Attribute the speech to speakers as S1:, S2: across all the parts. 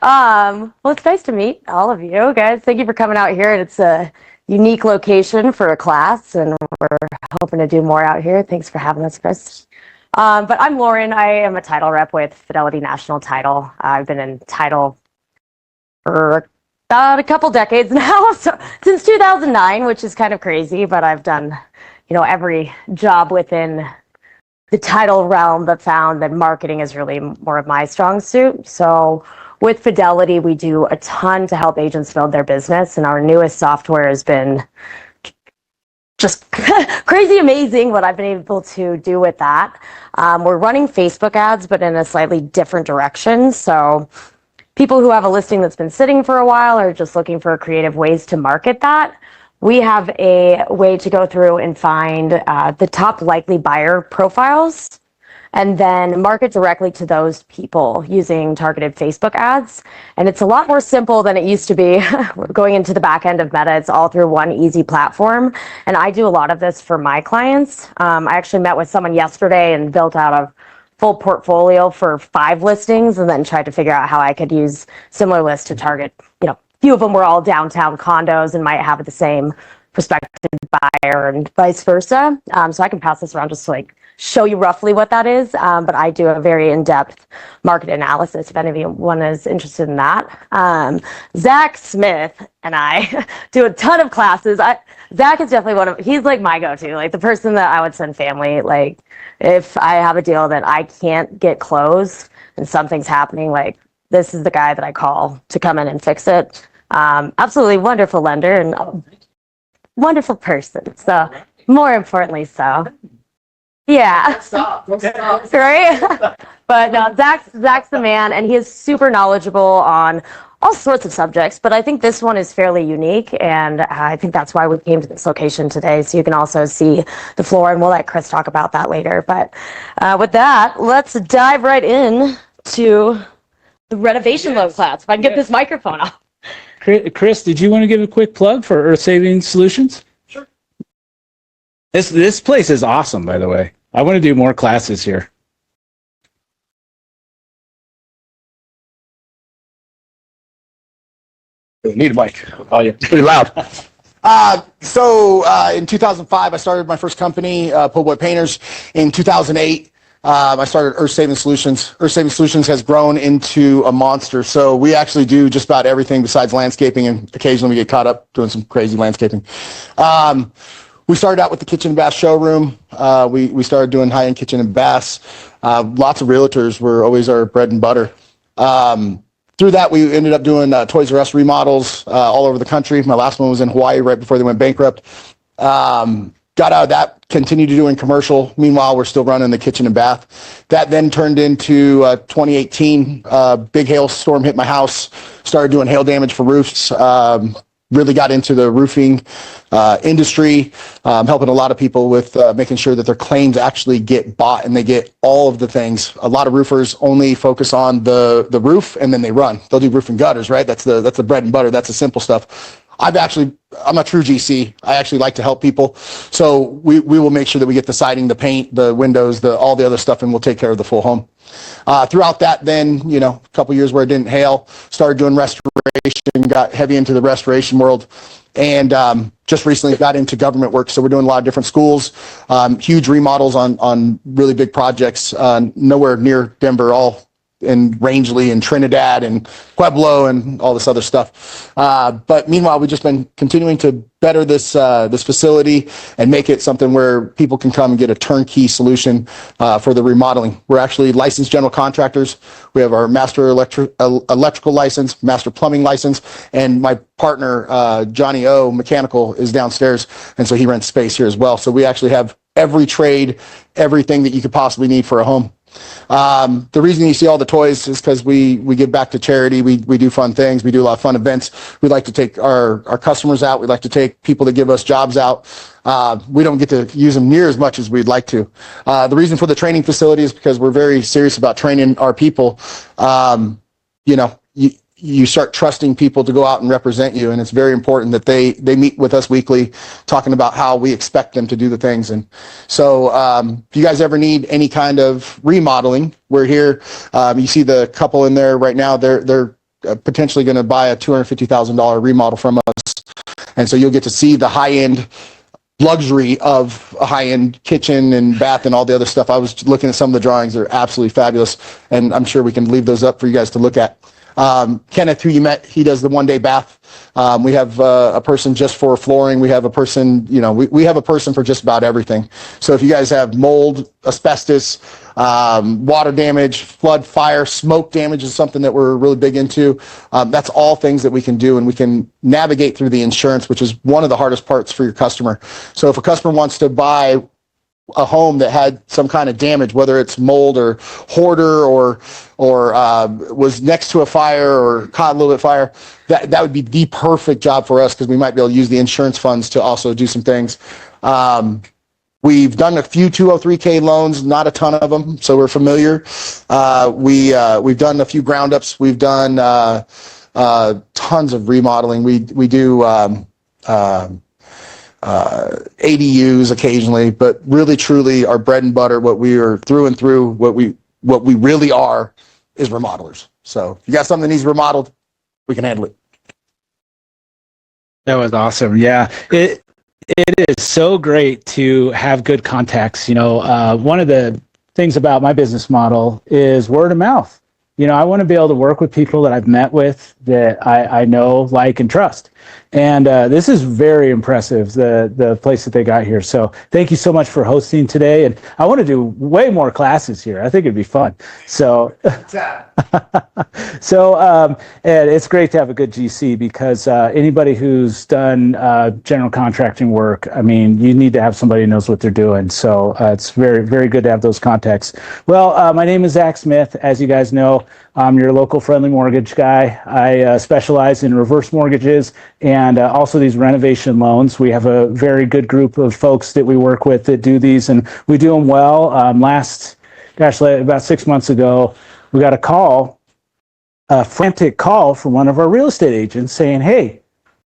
S1: Well, it's nice to meet all of you guys. Thank you for coming out here. It's a unique location for a class, and we're hoping to do more out here. Thanks for having us, Chris. But I'm Lauren. I am a title rep with Fidelity National Title. I've been in title for about a couple decades now, so since 2009, which is kind of crazy, but I've done, every job within the title realm, but found that marketing is really more of my strong suit. So with Fidelity, we do a ton to help agents build their business, and our newest software has been just crazy amazing what I've been able to do with that. We're running Facebook ads, but in a slightly different direction. So people who have a listing that's been sitting for a while are just looking for creative ways to market that. We have a way to go through and find the top likely buyer profiles and then market directly to those people using targeted Facebook ads. And it's a lot more simple than it used to be. Going into the back end of Meta, it's all through one easy platform. And I do a lot of this for my clients. I actually met with someone yesterday and built out a full portfolio for 5 listings and then tried to figure out how I could use similar lists to target, few of them were all downtown condos and might have the same prospective buyer and vice versa. So I can pass this around just to show you roughly what that is. But I do a very in-depth market analysis if anyone is interested in that. Zach Smith and I do a ton of classes. Zach is definitely he's my go-to, the person that I would send family. If I have a deal that I can't get closed and something's happening, this is the guy that I call to come in and fix it. Absolutely wonderful lender and wonderful person. So more importantly, so yeah, right. But no, Zach's the man, and he is super knowledgeable on all sorts of subjects. But I think this one is fairly unique, and I think that's why we came to this location today. So you can also see the floor, and we'll let Chris talk about that later. But with that, let's dive right in to the renovation loan class. If I can get this microphone off.
S2: Chris, did you want to give a quick plug for Earth Saving Solutions?
S3: Sure.
S2: This place is awesome, by the way. I want to do more classes here.
S3: Need a mic. Oh, yeah, it's pretty loud. In 2005, I started my first company, Po' Boy Painters. In 2008, I started Earth Saving Solutions. Earth Saving Solutions has grown into a monster. So we actually do just about everything besides landscaping, and occasionally we get caught up doing some crazy landscaping. We started out with the kitchen and bath showroom. We started doing high-end kitchen and baths. Lots of realtors were always our bread and butter. Through that, we ended up doing Toys R Us remodels all over the country. My last one was in Hawaii right before they went bankrupt. Got out of that, continued to doing commercial. Meanwhile, we're still running the kitchen and bath. That then turned into 2018. Big hailstorm hit my house. Started doing hail damage for roofs. Really got into the roofing industry, helping a lot of people with making sure that their claims actually get bought and they get all of the things. A lot of roofers only focus on the roof and then they run. They'll do roof and gutters, right? That's the bread and butter. That's the simple stuff. I'm a true GC. I actually like to help people. So we will make sure that we get the siding, the paint, the windows, all the other stuff, and we'll take care of the full home. Throughout that, then, a couple years where it didn't hail, started doing restoration, got heavy into the restoration world, and just recently got into government work. So we're doing a lot of different schools, huge remodels on really big projects, nowhere near Denver, all in Rangeley and Trinidad and Pueblo and all this other stuff. But meanwhile, we've just been continuing to better this facility and make it something where people can come and get a turnkey solution for the remodeling. We're actually licensed general contractors. We have our master electrical license, master plumbing license, and my partner, Johnny O, mechanical, is downstairs, and so he rents space here as well. So we actually have every trade, everything that you could possibly need for a home. The reason you see all the toys is because we give back to charity. We do fun things. We do a lot of fun events. We like to take our customers out. We like to take people that give us jobs out. We don't get to use them near as much as we'd like to. The reason for the training facility is because we're very serious about training our people. You start trusting people to go out and represent you, and it's very important that they meet with us weekly, talking about how we expect them to do the things. And so if you guys ever need any kind of remodeling, we're here. You see the couple in there right now, they're potentially going to buy a $250,000 remodel from us. And so you'll get to see the high-end luxury of a high-end kitchen and bath and all the other stuff. I was looking at some of the drawings. They're absolutely fabulous, and I'm sure we can leave those up for you guys to look at. Kenneth, who you met, he does the one-day bath. We have a person just for flooring. We have a person, we have a person for just about everything. So if you guys have mold, asbestos, water damage, flood, fire, smoke damage is something that we're really big into. That's all things that we can do, and we can navigate through the insurance, which is one of the hardest parts for your customer. So if a customer wants to buy a home that had some kind of damage, whether it's mold or hoarder or was next to a fire or caught a little bit of fire, that would be the perfect job for us, because we might be able to use the insurance funds to also do some things. We've done a few 203K loans, not a ton of them, so we're familiar. We've done a few ground ups. We've done tons of remodeling. We do ADUs occasionally, but really truly our bread and butter, what we are through and through, what we really are, is remodelers. So if you got something that needs remodeled, we can handle it.
S2: That was awesome. Yeah, it is so great to have good contacts. One of the things about my business model is word of mouth. I want to be able to work with people that I've met with, that I know, like, and trust. And this is very impressive, the place that they got here. So thank you so much for hosting today. And I want to do way more classes here. I think it'd be fun. So, and it's great to have a good GC, because anybody who's done general contracting work, I mean, you need to have somebody who knows what they're doing. So it's very, very good to have those contacts. Well, my name is Zach Smith. As you guys know, I'm your local friendly mortgage guy. I specialize in reverse mortgages and also these renovation loans. We have a very good group of folks that we work with that do these, and we do them well. About 6 months ago, we got a frantic call from one of our real estate agents saying, hey,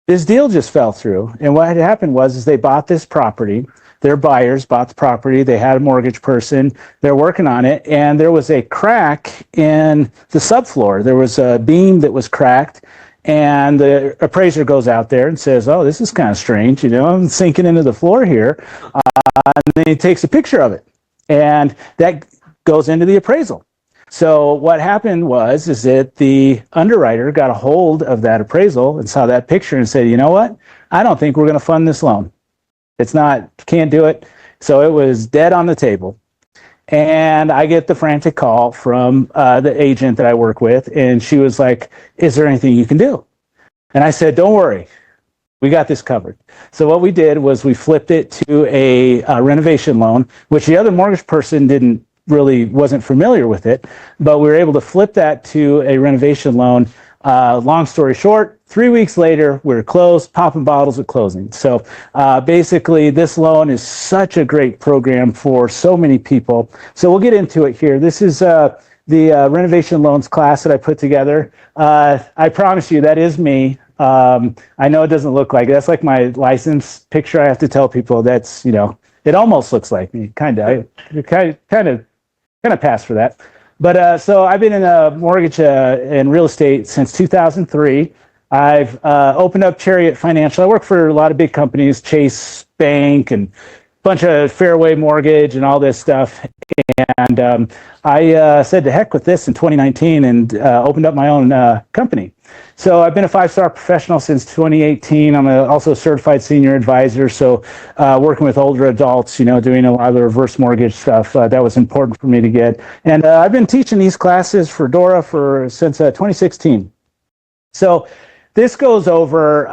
S2: this deal just fell through. And what had happened was they bought this property. Their buyers bought the property. They had a mortgage person. They're working on it. And there was a crack in the subfloor. There was a beam that was cracked. And the appraiser goes out there and says, oh, this is kind of strange. I'm sinking into the floor here. And then he takes a picture of it. And that goes into the appraisal. So what happened is that the underwriter got a hold of that appraisal and saw that picture and said, you know what? I don't think we're going to fund this loan. Can't do it. So it was dead on the table. And I get the frantic call from the agent that I work with, and she was like, is there anything you can do? And I said, don't worry, we got this covered. So what we did was we flipped it to a renovation loan, which the other mortgage person wasn't familiar with it, but we were able to flip that to a renovation loan. Long story short, 3 weeks later, we were closed, popping bottles at closing. So basically, this loan is such a great program for so many people. So we'll get into it here. This is the renovation loans class that I put together. I promise you, that is me. I know it doesn't look like it. That's like my license picture. I have to tell people that's, it almost looks like me, kind of. Kind of pass for that. But so I've been in mortgage and real estate since 2003. I've opened up Chariot Financial. I work for a lot of big companies, Chase Bank and a bunch of Fairway Mortgage and all this stuff. And I said to heck with this in 2019 and opened up my own company. So I've been a 5-star professional since 2018. I'm also a certified senior advisor. So working with older adults, doing a lot of the reverse mortgage stuff, that was important for me to get. And I've been teaching these classes for Dora since 2016. So this goes over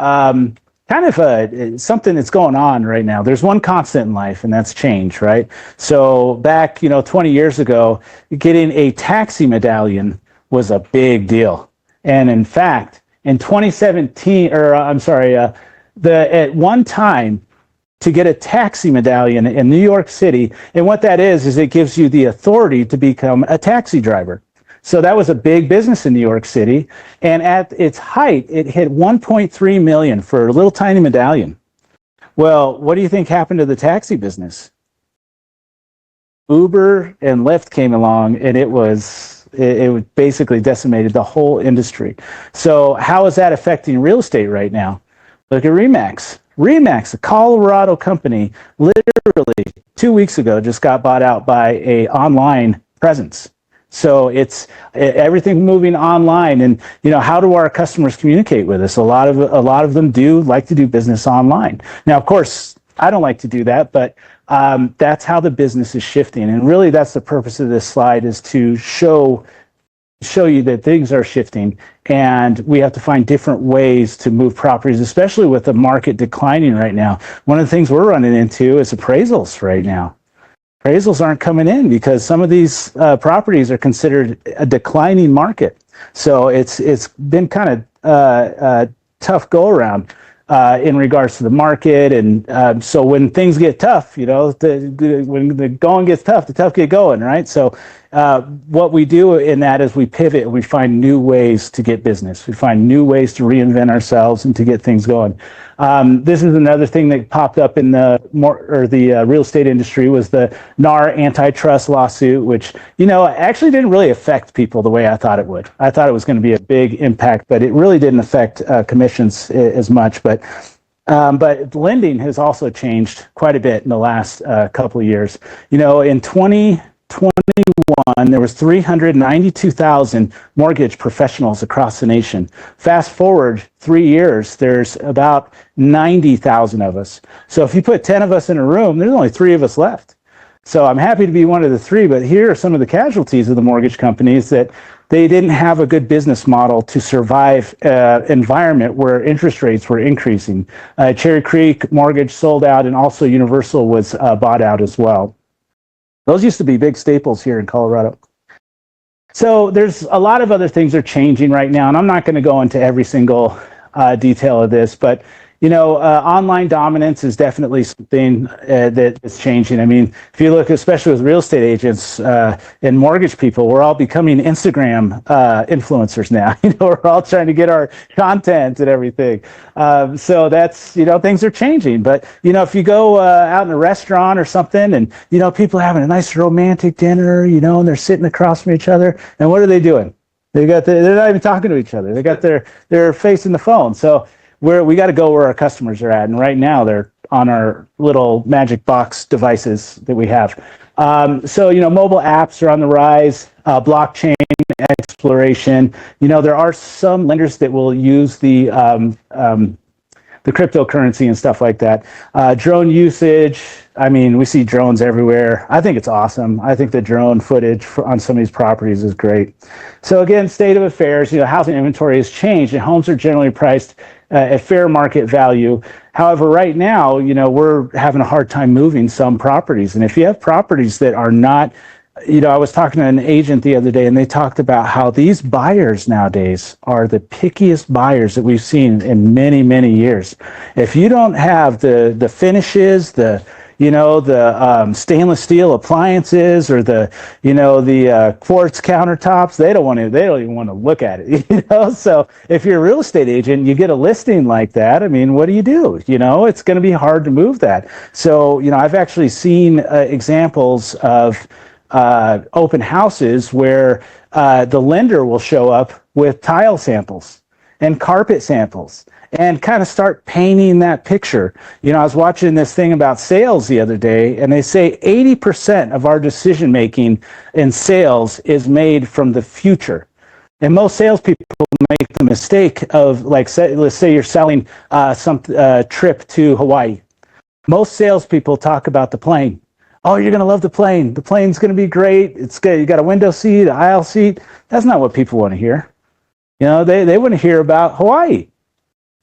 S2: kind of something that's going on right now. There's one constant in life, and that's change, right? So back, 20 years ago, getting a taxi medallion was a big deal. And in fact, in 2017, at one time, to get a taxi medallion in New York City, and what that is it gives you the authority to become a taxi driver. So that was a big business in New York City. And at its height, it hit 1.3 million for a little tiny medallion. Well, what do you think happened to the taxi business? Uber and Lyft came along, and it was It basically decimated the whole industry. So how is that affecting real estate right now? Look at Remax. Remax, a Colorado company, literally 2 weeks ago just got bought out by a online presence. So it's everything moving online, and how do our customers communicate with us? A lot of them do like to do business online. Now, of course, I don't like to do that, but that's how the business is shifting, and really that's the purpose of this slide, is to show you that things are shifting, and we have to find different ways to move properties, especially with the market declining right now. One of the things we're running into is appraisals right now. Appraisals aren't coming in because some of these properties are considered a declining market. So it's been kind of a tough go around in regards to the market. And so when things get tough, when the going gets tough, the tough get going, right? So what we do in that is we pivot and we find new ways to get business. We find new ways to reinvent ourselves and to get things going. This is another thing that popped up in the real estate industry, was the NAR antitrust lawsuit, which actually didn't really affect people the way I thought it would. I thought it was going to be a big impact, but it really didn't affect commissions as much. But lending has also changed quite a bit in the last couple of years. In 2021, there was 392,000 mortgage professionals across the nation. Fast forward 3 years, there's about 90,000 of us. So if you put 10 of us in a room, there's only 3 of us left. So I'm happy to be one of the 3, but here are some of the casualties of the mortgage companies, that they didn't have a good business model to survive environment where interest rates were increasing. Cherry Creek Mortgage sold out, and also Universal was bought out as well. Those used to be big staples here in Colorado. So there's a lot of other things are changing right now, and I'm not going to go into every single detail of this, but online dominance is definitely something that is changing. I mean, if you look, especially with real estate agents and mortgage people, we're all becoming Instagram influencers now. We're all trying to get our content and everything. So that's, things are changing. But, if you go out in a restaurant or something, and, people are having a nice romantic dinner, and they're sitting across from each other, and what are they doing? They're not even talking to each other. They got their face in the phone. So we got to go where our customers are at, and right now they're on our little magic box devices that we have. So mobile apps are on the rise. Blockchain exploration. There are some lenders that will use the cryptocurrency and stuff like that. Drone usage. I mean, we see drones everywhere. I think it's awesome. I think the drone footage on some of these properties is great. So again, state of affairs, housing inventory has changed, and homes are generally priced at fair market value. However, right now, we're having a hard time moving some properties. And if you have properties that are not, I was talking to an agent the other day, and they talked about how these buyers nowadays are the pickiest buyers that we've seen in many, many years. If you don't have the finishes, the stainless steel appliances, or the quartz countertops, they don't even want to look at it. So if you're a real estate agent, you get a listing like that, I mean, what do? It's going to be hard to move that. So I've actually seen examples of open houses where the lender will show up with tile samples and carpet samples and kind of start painting that picture. I was watching this thing about sales the other day, and they say 80% of our decision making in sales is made from the future. And most salespeople make the mistake of, let's say you're selling some trip to Hawaii. Most salespeople talk about the plane. Oh, you're going to love the plane. The plane's going to be great. It's good. You got a window seat, an aisle seat. That's not what people want to hear. They want to hear about Hawaii.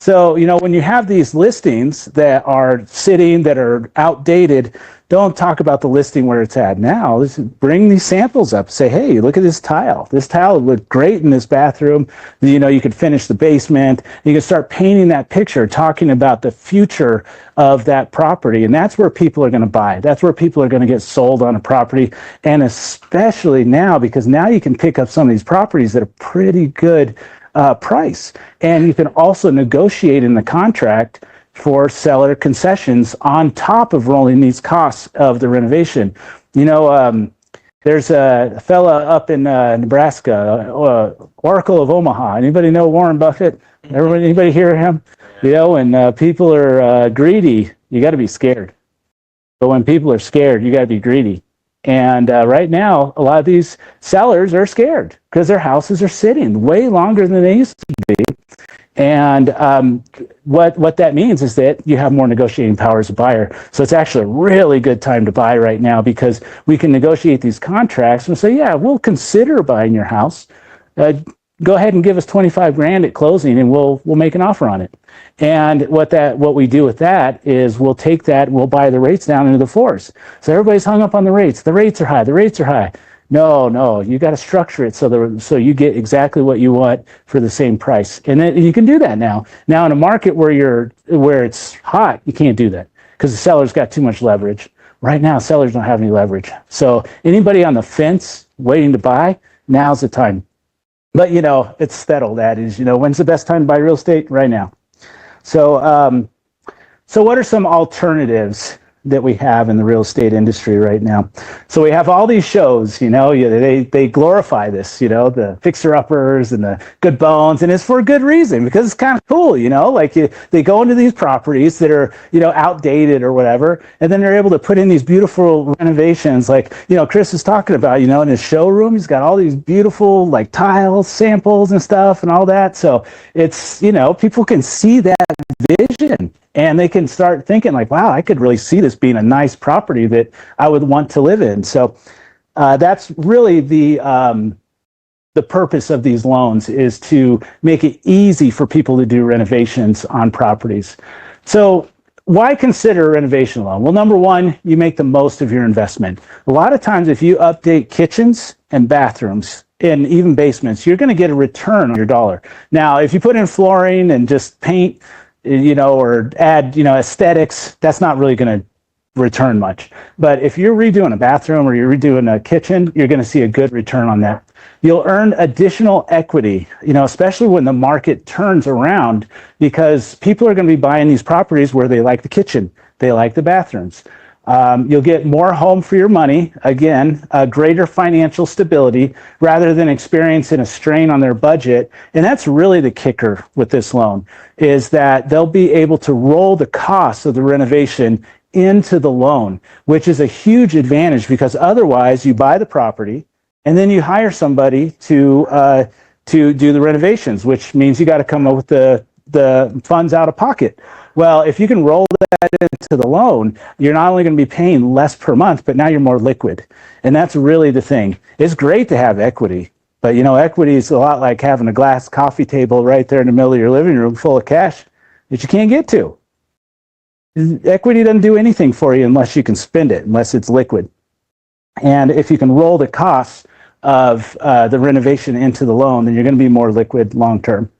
S2: So, when you have these listings that are sitting, that are outdated, don't talk about the listing where it's at now. Bring these samples up. Say, hey, look at this tile. This tile would look great in this bathroom. You could finish the basement. You can start painting that picture, talking about the future of that property. And that's where people are going to buy. That's where people are going to get sold on a property. And especially now, because now you can pick up some of these properties at a pretty good price. And you can also negotiate in the contract for seller concessions on top of rolling these costs of the renovation. There's a fella up in Nebraska, Oracle of Omaha. Anybody know Warren Buffett? Anybody hear him? You know, when people are greedy, you got to be scared. But when people are scared, you got to be greedy. And right now, a lot of these sellers are scared because their houses are sitting way longer than they used to be. And what that means is that you have more negotiating power as a buyer. So it's actually a really good time to buy right now because we can negotiate these contracts and say, yeah, we'll consider buying your house. Go ahead and give us 25 grand at closing and we'll make an offer on it. And what we do with that is we'll take that, we'll buy the rates down into the fours. So everybody's hung up on the rates. The rates are high. The rates are high. No, you got to structure it so you get exactly what you want for the same price. And then you can do that now. Now in a market where it's hot, you can't do that because the seller's got too much leverage. Right now, sellers don't have any leverage. So anybody on the fence waiting to buy, now's the time. But you know, it's that old adage, you know, when's the best time to buy real estate? Right now. So what are some alternatives that we have in the real estate industry right now? So we have all these shows, you know, they glorify this, you know, the fixer-uppers and the good bones, and it's for a good reason because it's kind of cool, you know, like they go into these properties that are, you know, outdated or whatever, and then they're able to put in these beautiful renovations like, you know, Chris is talking about, you know, in his showroom, he's got all these beautiful like tiles, samples and stuff and all that. So it's, you know, people can see that vision and they can start thinking like, wow, I could really see this being a nice property that I would want to live in. So that's really the purpose of these loans, is to make it easy for people to do renovations on properties. So why consider a renovation loan? Well, number one, you make the most of your investment. A lot of times if you update kitchens and bathrooms and even basements, you're going to get a return on your dollar. Now, if you put in flooring and just paint, you know, or add, you know, aesthetics, that's not really going to return much. But if you're redoing a bathroom or you're redoing a kitchen, you're going to see a good return on that. You'll earn additional equity, you know, especially when the market turns around, because people are going to be buying these properties where they like the kitchen, they like the bathrooms. You'll get more home for your money, again, greater financial stability rather than experiencing a strain on their budget. And that's really the kicker with this loan, is that they'll be able to roll the cost of the renovation into the loan, which is a huge advantage because otherwise you buy the property and then you hire somebody to do the renovations, which means you got to come up with the funds out of pocket. Well, if you can roll that into the loan, you're not only going to be paying less per month, but now you're more liquid. And that's really the thing. It's great to have equity, but you know, equity is a lot like having a glass coffee table right there in the middle of your living room full of cash that you can't get to. Equity doesn't do anything for you unless you can spend it, unless it's liquid. And if you can roll the costs of the renovation into the loan, then you're going to be more liquid long term.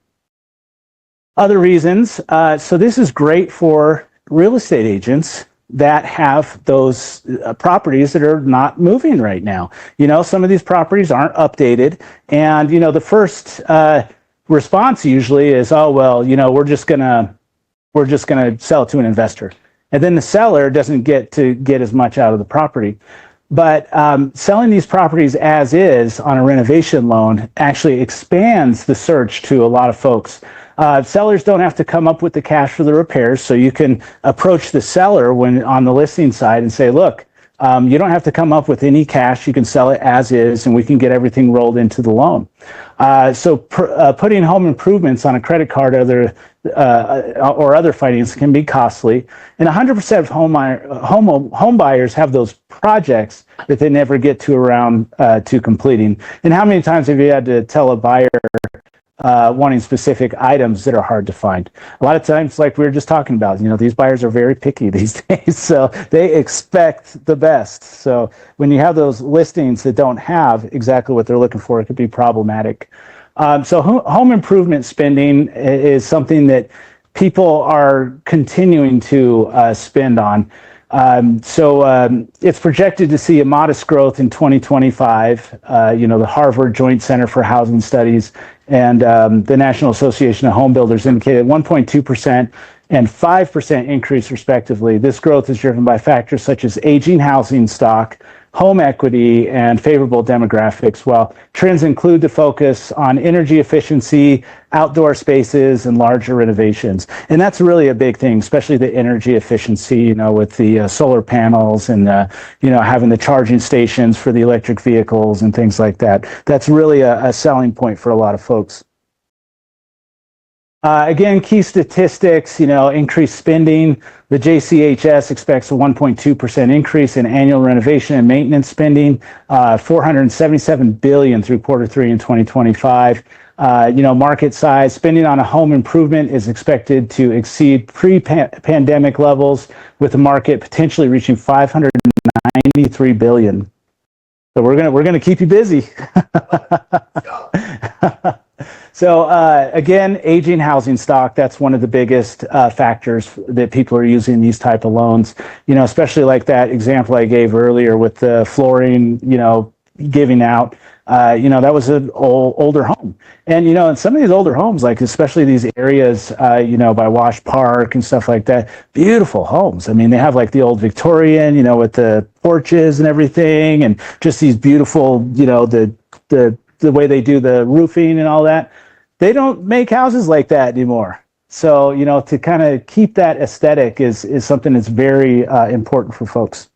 S2: Other reasons, so this is great for real estate agents that have those properties that are not moving right now. You know, some of these properties aren't updated, and you know, the first response usually is, oh well, you know, we're just gonna sell it to an investor, and then the seller doesn't get as much out of the property. But selling these properties as is on a renovation loan actually expands the search to a lot of folks. Sellers don't have to come up with the cash for the repairs, so you can approach the seller when on the listing side and say, look, you don't have to come up with any cash. You can sell it as is, and we can get everything rolled into the loan. So putting home improvements on a credit card or other finance can be costly. And 100% of home buyers have those projects that they never get to around to completing. And how many times have you had to tell a buyer wanting specific items that are hard to find? A lot of times, like we were just talking about, you know, these buyers are very picky these days, so they expect the best. So when you have those listings that don't have exactly what they're looking for, it could be problematic. So home improvement spending is something that people are continuing to spend on. It's projected to see a modest growth in 2025. You know, the Harvard Joint Center for Housing Studies and the National Association of Home Builders indicated 1.2% and 5% increase respectively. This growth is driven by factors such as aging housing stock, home equity, and favorable demographics. Well, trends include the focus on energy efficiency, outdoor spaces, and larger renovations. And that's really a big thing, especially the energy efficiency, you know, with the solar panels and, you know, having the charging stations for the electric vehicles and things like that. That's really a selling point for a lot of folks. Again, key statistics, you know, increased spending. The JCHS expects a 1.2% increase in annual renovation and maintenance spending, $477 billion through Q3 in 2025. You know, market size, spending on a home improvement is expected to exceed pre-pandemic levels, with the market potentially reaching $593 billion. So we're gonna keep you busy. So again, aging housing stock, that's one of the biggest factors that people are using these type of loans, you know, especially like that example I gave earlier with the flooring, you know, giving out. You know, that was an older home. And, you know, in some of these older homes, like especially these areas, you know, by Wash Park and stuff like that, beautiful homes. I mean, they have like the old Victorian, you know, with the porches and everything, and just these beautiful, you know, the way they do the roofing and all that. They don't make houses like that anymore. So, you know, to kind of keep that aesthetic is something that's very important for folks.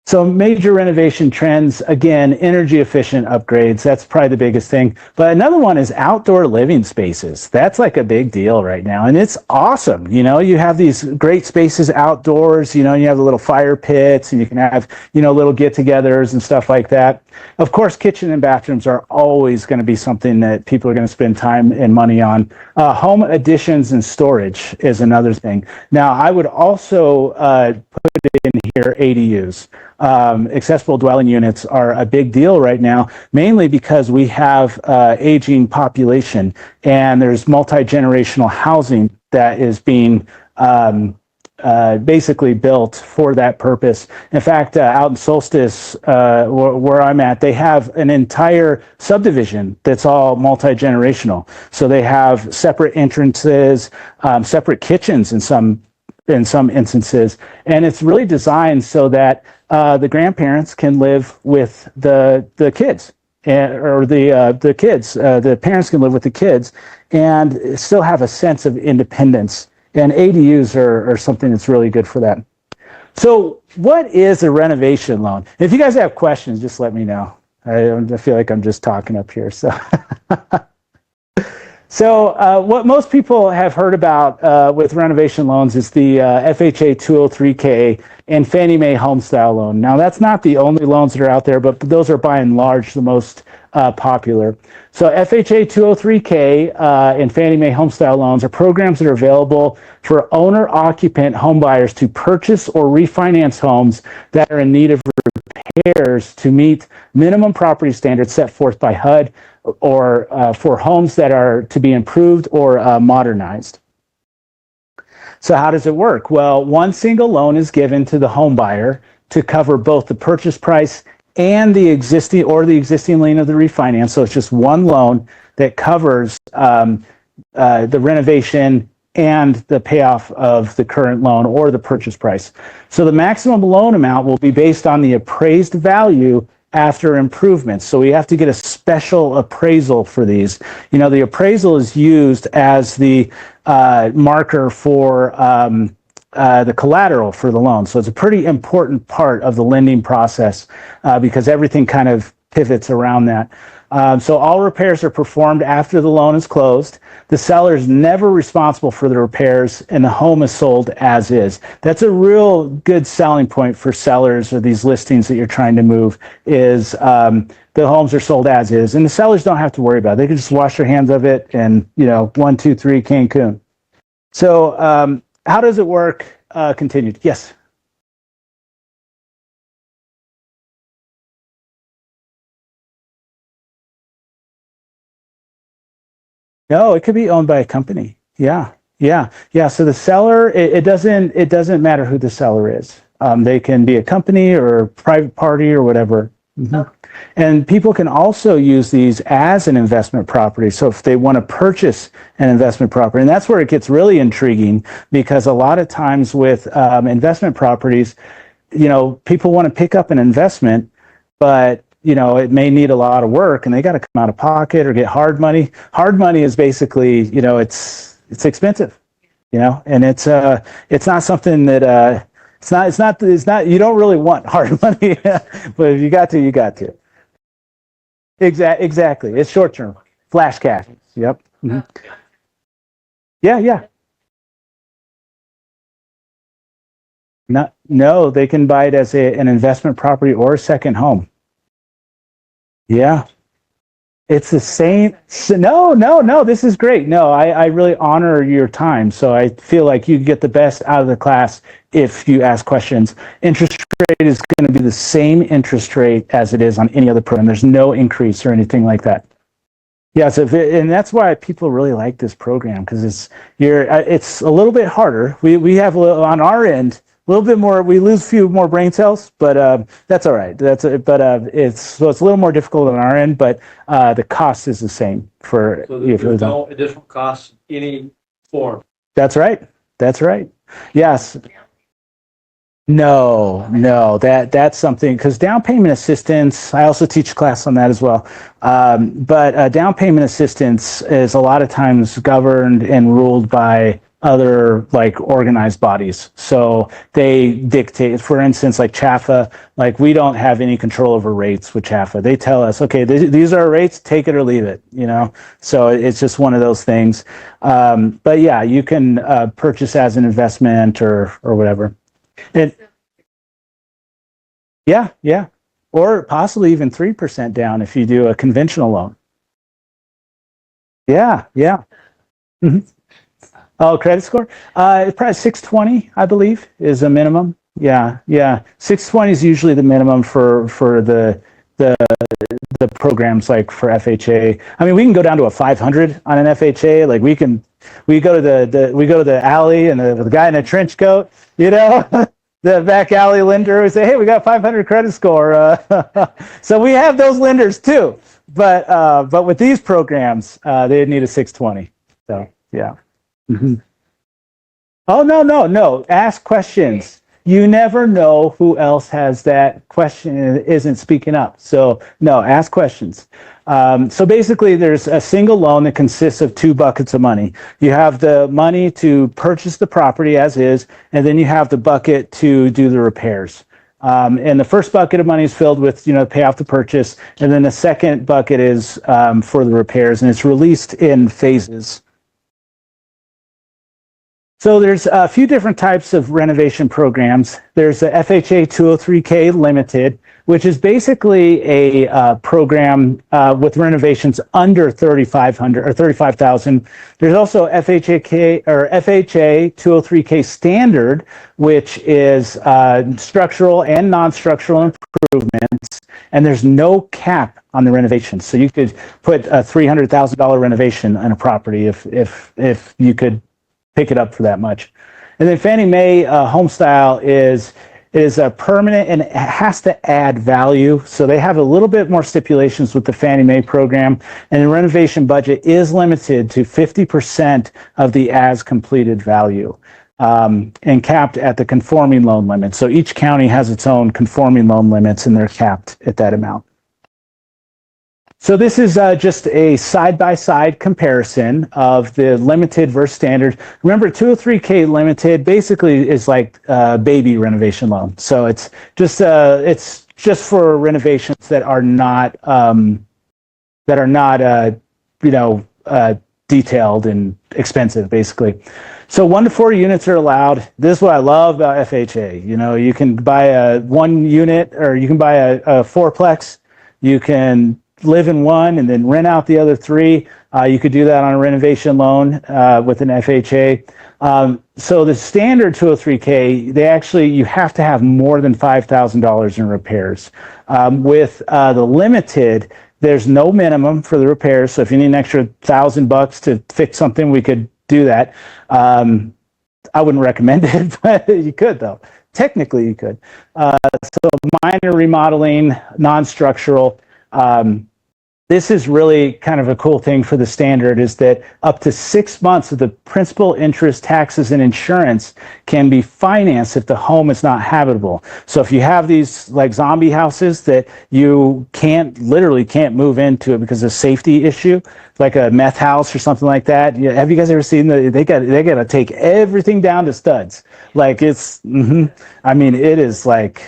S2: So major renovation trends, again, energy efficient upgrades. That's probably the biggest thing. But another one is outdoor living spaces. That's like a big deal right now. And it's awesome. You know, you have these great spaces outdoors, you know, you have the little fire pits and you can have, you know, little get-togethers and stuff like that. Of course, kitchen and bathrooms are always going to be something that people are going to spend time and money on. Home additions and storage is another thing. Now, I would also put in here ADUs. Accessible dwelling units are a big deal right now, mainly because we have aging population and there's multi-generational housing that is being basically built for that purpose. In fact, out in Solstice, where I'm at, they have an entire subdivision that's all multi-generational. So they have separate entrances, separate kitchens in some instances, and it's really designed so that the grandparents can live with the kids, or the kids. The parents can live with the kids and still have a sense of independence. And ADUs are something that's really good for that. So what is a renovation loan? If you guys have questions, just let me know. I feel like I'm just talking up here. So, what most people have heard about with renovation loans is the FHA 203K and Fannie Mae Homestyle loan. Now, that's not the only loans that are out there, but those are by and large the most popular. So FHA 203K and Fannie Mae Homestyle loans are programs that are available for owner-occupant homebuyers to purchase or refinance homes that are in need of repairs to meet minimum property standards set forth by HUD, or for homes that are to be improved or modernized. So how does it work? Well, one single loan is given to the home buyer to cover both the purchase price and the existing lien of the refinance. So it's just one loan that covers the renovation and the payoff of the current loan or the purchase price. So the maximum loan amount will be based on the appraised value after improvements. So we have to get a special appraisal for these. You know, the appraisal is used as the marker for the collateral for the loan. So it's a pretty important part of the lending process because everything kind of pivots around that. So all repairs are performed after the loan is closed. The seller is never responsible for the repairs, and the home is sold as is. That's a real good selling point for sellers or these listings that you're trying to move, is the homes are sold as is, and the sellers don't have to worry about it. They can just wash their hands of it and, you know, 1, 2, 3, Cancun. So how does it work? Continued. Yes. No, it could be owned by a company. Yeah. So the seller, it doesn't matter who the seller is. They can be a company or a private party or whatever. Mm-hmm. And people can also use these as an investment property. So if they want to purchase an investment property, and that's where it gets really intriguing, because a lot of times with investment properties, people want to pick up an investment, but it may need a lot of work and they got to come out of pocket or get hard money. Hard money is basically, it's expensive, and it's not something that, it's not, you don't really want hard money, but if you got to, you got to. Exactly. It's short term. Flash cash. Yep. Mm-hmm. Yeah. No, they can buy it as an investment property or a second home. Yeah. It's the same. No, this is great. No, I really honor your time. So I feel like you get the best out of the class if you ask questions. Interest rate is going to be the same interest rate as it is on any other program. There's no increase or anything like that. Yeah, and that's why people really like this program, because it's a little bit harder. We have on our end a little bit more. We lose a few more brain cells, but that's all right. It's a little more difficult on our end, but the cost is the same for.
S4: So there's no additional costs in any form.
S2: That's right. Yes. No, that's something, because down payment assistance, I also teach a class on that as well. But down payment assistance is a lot of times governed and ruled by other organized bodies. So they dictate, for instance, like CHFA, we don't have any control over rates with CHFA. They tell us, okay, these are our rates, take it or leave it, So it's just one of those things. But yeah, you can purchase as an investment or whatever. Yeah, or possibly even 3% down if you do a conventional loan. Yeah. Mm-hmm. Oh, credit score? It's probably 620, I believe, is a minimum. Yeah. 620 is usually the minimum for the programs like for FHA. I mean, we can go down to a 500 on an FHA. We go to the alley and the guy in a trench coat, the back alley lender, we say, hey, we got 500 credit score. So we have those lenders too, but with these programs, they need a 620. So yeah. Mm-hmm. Oh, no. Ask questions. You never know who else has that question and isn't speaking up. So no, ask questions. So basically there's a single loan that consists of two buckets of money. You have the money to purchase the property as is, and then you have the bucket to do the repairs. And the first bucket of money is filled with, pay off the purchase. And then the second bucket is for the repairs, and it's released in phases. So there's a few different types of renovation programs. There's the FHA 203K Limited, which is basically a program with renovations under $3,500 or $35,000. There's also FHA 203K Standard, which is structural and non-structural improvements, and there's no cap on the renovation. So you could put a $300,000 renovation on a property if you could pick it up for that much. And then Fannie Mae Homestyle is a permanent, and it has to add value. So they have a little bit more stipulations with the Fannie Mae program, and the renovation budget is limited to 50% of the as completed value, and capped at the conforming loan limit. So each county has its own conforming loan limits, and they're capped at that amount. So this is just a side-by-side comparison of the limited versus standard. Remember, 203K limited basically is like a baby renovation loan. So it's just for renovations that are not detailed and expensive, basically. So 1 to 4 units are allowed. This is what I love about FHA. You can buy a 1 unit, or you can buy a 4-plex. You can live in one and then rent out the other 3. You could do that on a renovation loan with an FHA. So the standard 203K, you have to have more than $5,000 in repairs. With the limited, there's no minimum for the repairs. So if you need an extra $1,000 to fix something, we could do that. I wouldn't recommend it, but you could though. Technically you could. So minor remodeling, non-structural, this is really kind of a cool thing for the standard, is that up to 6 months of the principal, interest, taxes, and insurance can be financed if the home is not habitable. So if you have these like zombie houses that you literally can't move into it because of safety issue, like a meth house or something like that. Have you guys ever seen they got to take everything down to studs. Like it's, I mean, it is like,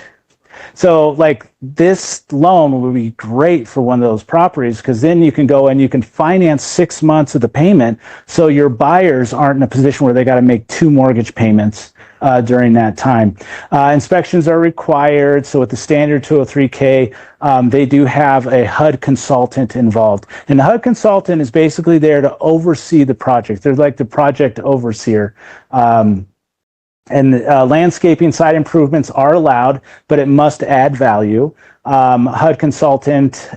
S2: so like this loan would be great for one of those properties, because then you can go and you can finance 6 months of the payment, so your buyers aren't in a position where they got to make 2 mortgage payments during that time. Inspections are required. So with the standard 203K, they do have a HUD consultant involved. And the HUD consultant is basically there to oversee the project. They're like the project overseer. And landscaping, site improvements are allowed, but it must add value. HUD consultant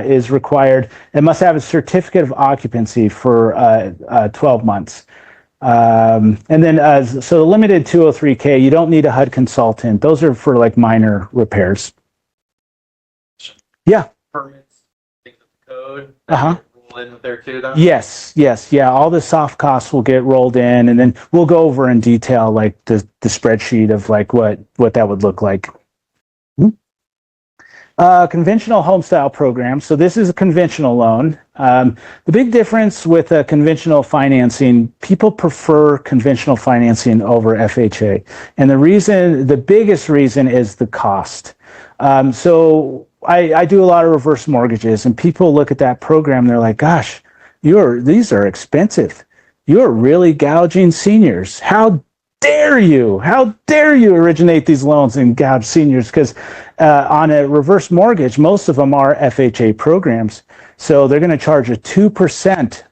S2: is required. It must have a certificate of occupancy for 12 months. And then, so the limited 203K, you don't need a HUD consultant. Those are for like minor repairs. Yeah.
S4: Permits, things with the code.
S2: Uh-huh.
S4: Roll in with there too, though?
S2: Yes. Yeah. All the soft costs will get rolled in, and then we'll go over in detail like the spreadsheet of like what that would look like. Conventional Homestyle program. So this is a conventional loan. The big difference with conventional financing, people prefer conventional financing over FHA. And the biggest reason is the cost. So I do a lot of reverse mortgages, and people look at that program, they're like, gosh, these are expensive. You're really gouging seniors. How dare you originate these loans and gouge seniors? Because on a reverse mortgage, most of them are FHA programs. So they're going to charge a 2%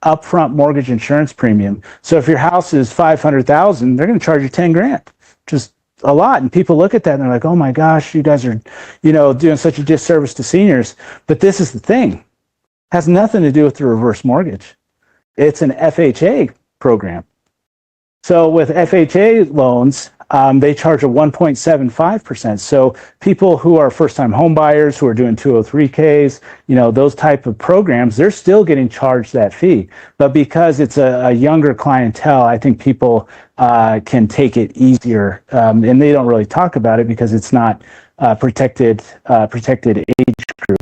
S2: upfront mortgage insurance premium. So if your house is $500,000, they're going to charge you 10 grand, just a lot. And people look at that and they're like, oh my gosh, you guys are, doing such a disservice to seniors. But this is the thing. It has nothing to do with the reverse mortgage. It's an FHA program. So with FHA loans, they charge a 1.75%. So people who are first-time home buyers, who are doing 203Ks, those type of programs, they're still getting charged that fee. But because it's a younger clientele, I think people can take it easier, and they don't really talk about it because it's not protected age group.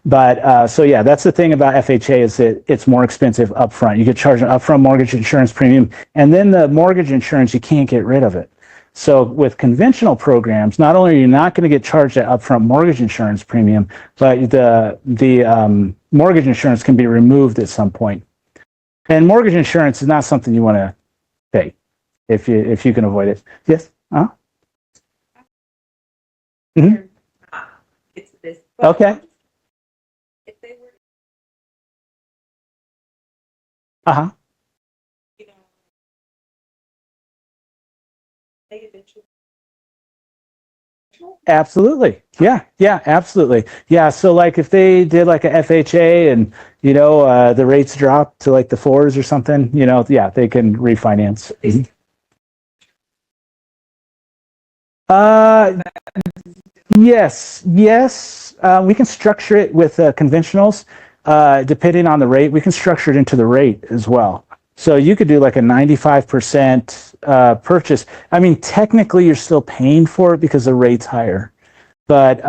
S2: But so yeah, that's the thing about FHA, is that it's more expensive upfront. You get charged an upfront mortgage insurance premium, and then the mortgage insurance, you can't get rid of it. So with conventional programs, not only are you not going to get charged that upfront mortgage insurance premium, but the mortgage insurance can be removed at some point. And mortgage insurance is not something you want to pay if you can avoid it. Yes. Mm-hmm.
S5: It's this.
S2: Okay.
S5: If they were,
S2: Uh-huh.
S5: they eventually.
S2: Absolutely. Yeah, absolutely. Yeah, so like if they did like a FHA and, the rates dropped to like the 4s or something, yeah, they can refinance. Yes. We can structure it with conventionals, depending on the rate. We can structure it into the rate as well. So you could do like a 95% purchase. I mean, technically you're still paying for it because the rate's higher, but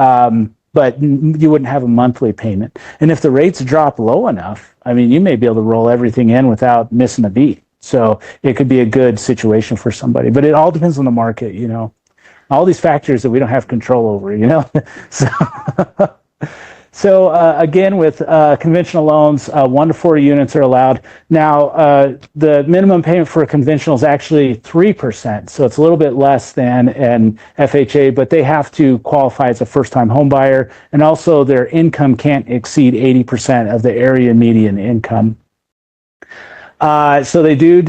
S2: you wouldn't have a monthly payment. And if the rates drop low enough, I mean, you may be able to roll everything in without missing a beat. So it could be a good situation for somebody, but it all depends on the market, all these factors that we don't have control over, So again, with conventional loans, 1 to 4 units are allowed. Now, the minimum payment for a conventional is actually 3%. So it's a little bit less than an FHA, but they have to qualify as a first-time home buyer. And also their income can't exceed 80% of the area median income. So they do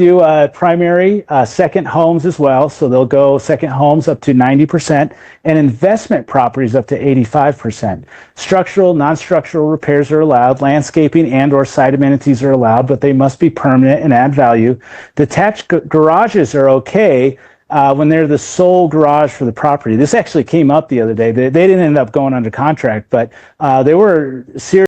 S2: primary, second homes as well. So they'll go second homes up to 90%, and investment properties up to 85%. Structural, non-structural repairs are allowed. Landscaping and or site amenities are allowed, but they must be permanent and add value. Detached garages are okay when they're the sole garage for the property. This actually came up the other day. They didn't end up going under contract, but they were seriously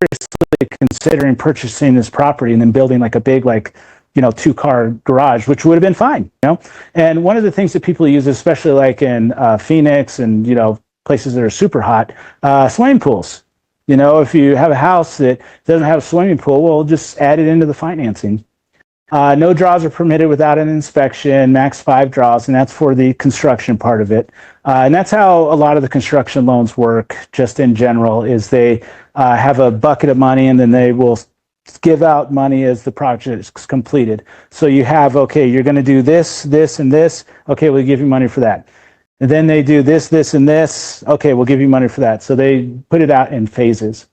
S2: considering purchasing this property and then building like a big, like, you know, 2-car garage, which would have been fine, you know. And one of the things that people use, especially like in Phoenix and, you know, places that are super hot, swimming pools. You know, if you have a house that doesn't have a swimming pool, well, just add it into the financing. No draws are permitted without an inspection, max 5 draws, and that's for the construction part of it. And that's how a lot of the construction loans work, just in general, is they have a bucket of money and then they will give out money as the project is completed. So you have, okay, you're going to do this, this, and this. Okay, we'll give you money for that. And then they do this, this, and this. Okay, we'll give you money for that. So they put it out in phases.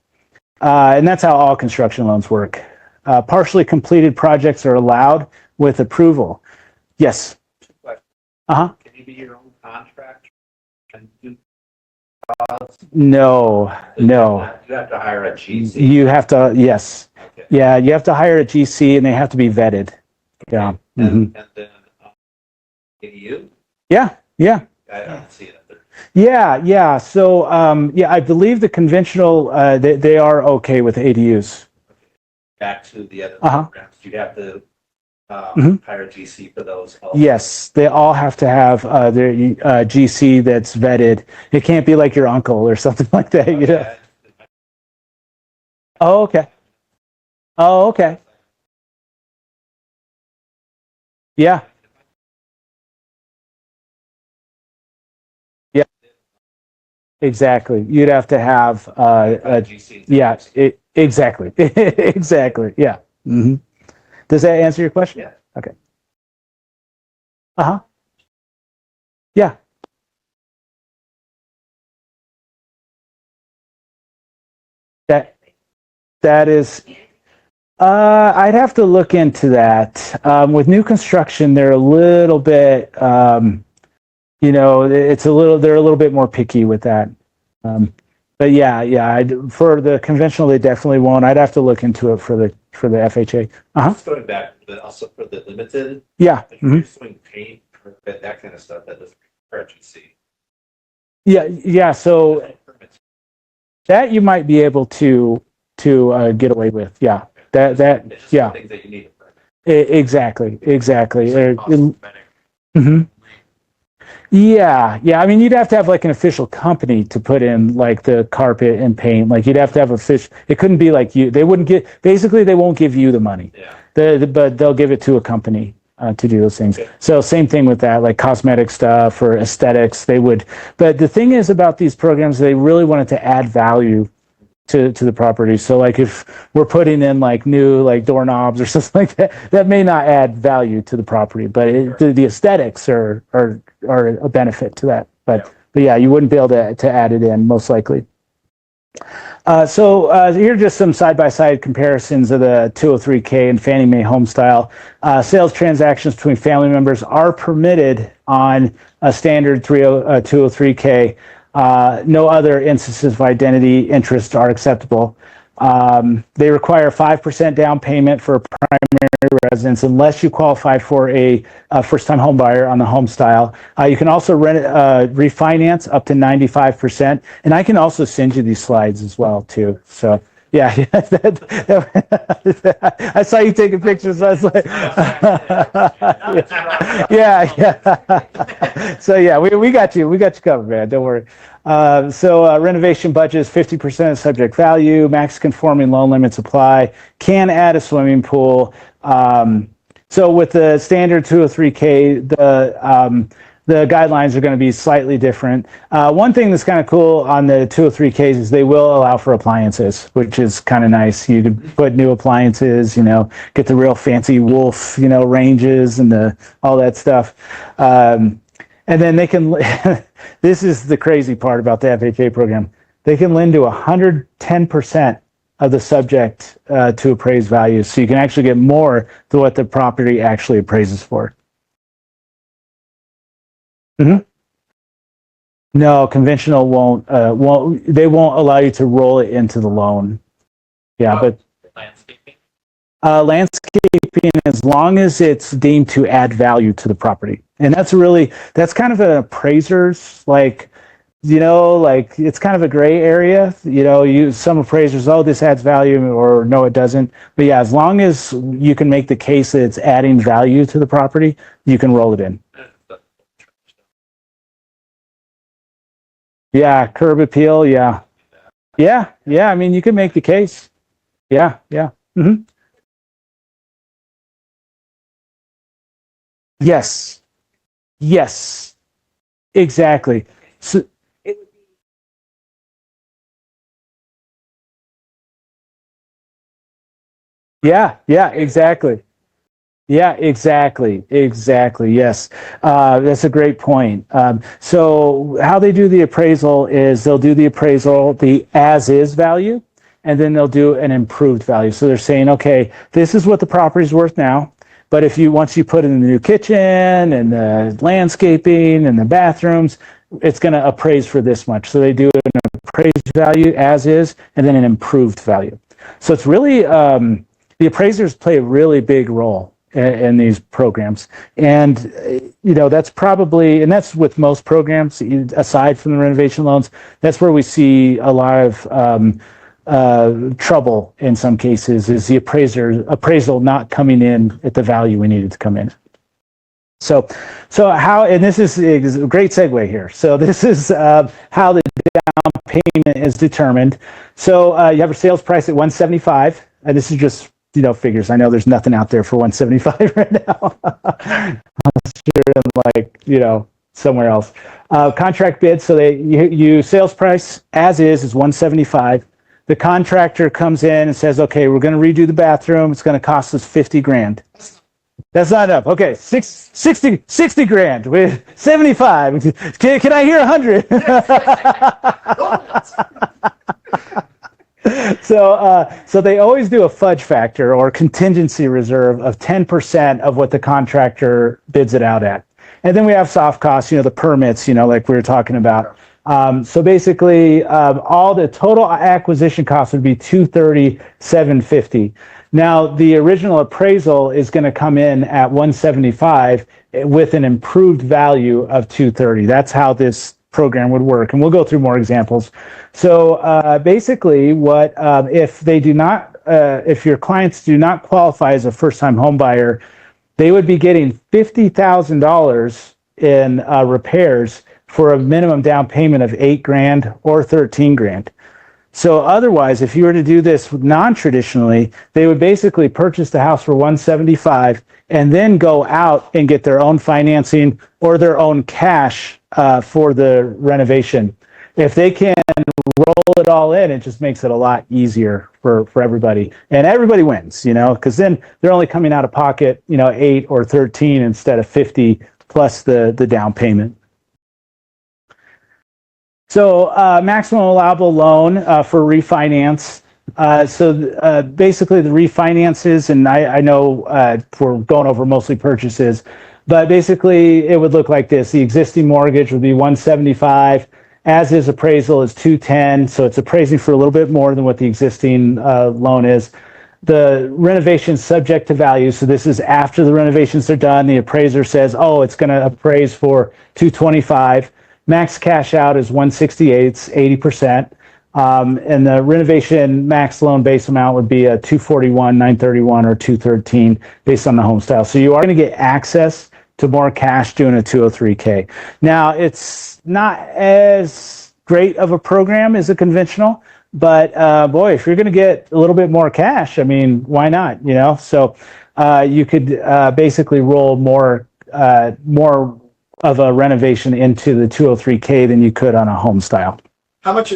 S2: And that's how all construction loans work. Partially completed projects are allowed with approval. Yes. Uh-huh.
S6: Can you be your own contractor and do
S2: No, no.
S6: You have to hire a GC.
S2: You have to, yes.
S6: Okay.
S2: Yeah, you have to hire a GC and they have to be vetted. Yeah.
S6: And then you?
S2: Yeah, yeah.
S6: I don't see it.
S2: Yeah. So, yeah, I believe the conventional, they are okay with ADUs.
S6: Back to the other
S2: Uh-huh.
S6: programs, you have to
S2: Mhm.
S6: hire a GC for those. Also.
S2: Yes, they all have to have their GC that's vetted. It can't be like your uncle or something like that. You know?
S6: Okay.
S2: Oh, okay. Oh, okay. Yeah. Yeah. Exactly. You'd have to have a
S6: GC.
S2: yeah. Exactly. Exactly. Yeah. Hmm. Does that answer your question?
S6: Yeah.
S2: Okay. Uh-huh. Yeah. That is, I'd have to look into that. With new construction, they're a little bit, you know, they're a little bit more picky with that. But yeah, for the conventional, they definitely won't. I'd have to look into it for the FHA. Uh-huh.
S6: Just going back, but also for the limited,
S2: Yeah.
S6: if
S2: Mhm.
S6: you're doing paint, carpet, that kind of stuff, that doesn't require a GC.
S2: Yeah. So that you might be able to get away with. Yeah. That
S6: It's just
S2: yeah.
S6: things that you need.
S2: Exactly.
S6: Cost-cosmetic.
S2: Mhm. Yeah. I mean, you'd have to have like an official company to put in like the carpet and paint. Like you'd have to have a fish. It couldn't be like you. They wouldn't get. Basically, they won't give you the money.
S6: Yeah.
S2: But they'll give it to a company to do those things.
S6: Okay.
S2: So same thing with that, like cosmetic stuff or aesthetics. They would. But the thing is about these programs, they really wanted to add value to the property. So like if we're putting in like new like doorknobs or something like that, that may not add value to the property, but the aesthetics are a benefit to that. But yeah, you wouldn't be able to add it in most likely. So here are just some side-by-side comparisons of the 203K and Fannie Mae Homestyle. Sales transactions between family members are permitted on a standard 203K. No other instances of identity interest are acceptable. They require 5% down payment for a primary residence unless you qualify for a first-time home buyer on the Homestyle. You can also refinance up to 95%, and I can also send you these slides as well too. So yeah, I saw you taking pictures. I was like, yeah. So yeah, we got you covered, man. Don't worry. So renovation budget is 50% of subject value. Max conforming loan limits apply. Can add a swimming pool. So with the standard 203K, the guidelines are going to be slightly different. One thing that's kind of cool on the 203Ks is they will allow for appliances, which is kind of nice. You could put new appliances, you know, get the real fancy Wolf, you know, ranges and all that stuff. And then they can, this is the crazy part about the FHA program. They can lend to 110% of the subject to appraised value. So you can actually get more than what the property actually appraises for. Mm-hmm. No, conventional won't. They won't allow you to roll it into the loan. Yeah, but
S6: Landscaping.
S2: landscaping, as long as it's deemed to add value to the property, and that's kind of an appraiser's like like it's kind of a gray area. Some appraisers, oh, this adds value, or no, it doesn't. But yeah, as long as you can make the case that it's adding value to the property, you can roll it in. Yeah, curb appeal. Yeah. Yeah. I mean, you can make the case. Yeah. Mm-hmm. Yes, exactly. So,
S5: It would be,
S2: yeah, exactly. Yeah, exactly. Yes, that's a great point. So how they do the appraisal is they'll do the appraisal, the as-is value, and then they'll do an improved value. So they're saying, okay, this is what the property's worth now, but once you put in the new kitchen and the landscaping and the bathrooms, it's going to appraise for this much. So they do an appraised value as is, and then an improved value. So it's really the appraisers play a really big role in these programs, and that's probably, and that's with most programs aside from the renovation loans. That's where we see a lot of trouble in some cases, is the appraisal not coming in at the value we needed to come in. So how, and this is a great segue here. So this is how the down payment is determined. So you have a sales price at 175, and this is just figures. I know there's nothing out there for 175 right now. Somewhere else. Contract bid. So you sales price as is 175. The contractor comes in and says, okay, we're going to redo the bathroom. It's going to cost us 50 grand. That's not enough. Okay, 60 grand with 75. Can I hear 100? So they always do a fudge factor or contingency reserve of 10% of what the contractor bids it out at. And then we have soft costs, the permits, like we were talking about. So basically, all the total acquisition cost would be $230,750. Now, the original appraisal is going to come in at 175 with an improved value of 230. That's how this program would work, and we'll go through more examples. So basically, what if your clients do not qualify as a first-time home buyer, they would be getting $50,000 in repairs for a minimum down payment of 8 grand or 13 grand. So otherwise, if you were to do this non-traditionally, they would basically purchase the house for 175 and then go out and get their own financing or their own cash for the renovation. If they can roll it all in, it just makes it a lot easier for everybody. And everybody wins, because then they're only coming out of pocket, 8 or 13 instead of 50 plus the down payment. So maximum allowable loan for refinance. Basically the refinances, and I know we're going over mostly purchases, but basically it would look like this. The existing mortgage would be 175, as is appraisal is 210, so it's appraising for a little bit more than what the existing loan is. The renovation subject to value, so this is after the renovations are done. The appraiser says, oh, it's going to appraise for 225. Max cash out is 168, it's 80%. And the renovation max loan base amount would be a 241, 931, or 213 based on the home style. So you are going to get access to more cash doing a 203K. Now, it's not as great of a program as a conventional, but boy, if you're going to get a little bit more cash, I mean, why not? So you could basically roll more of a renovation into the 203K than you could on a home style.
S3: How much?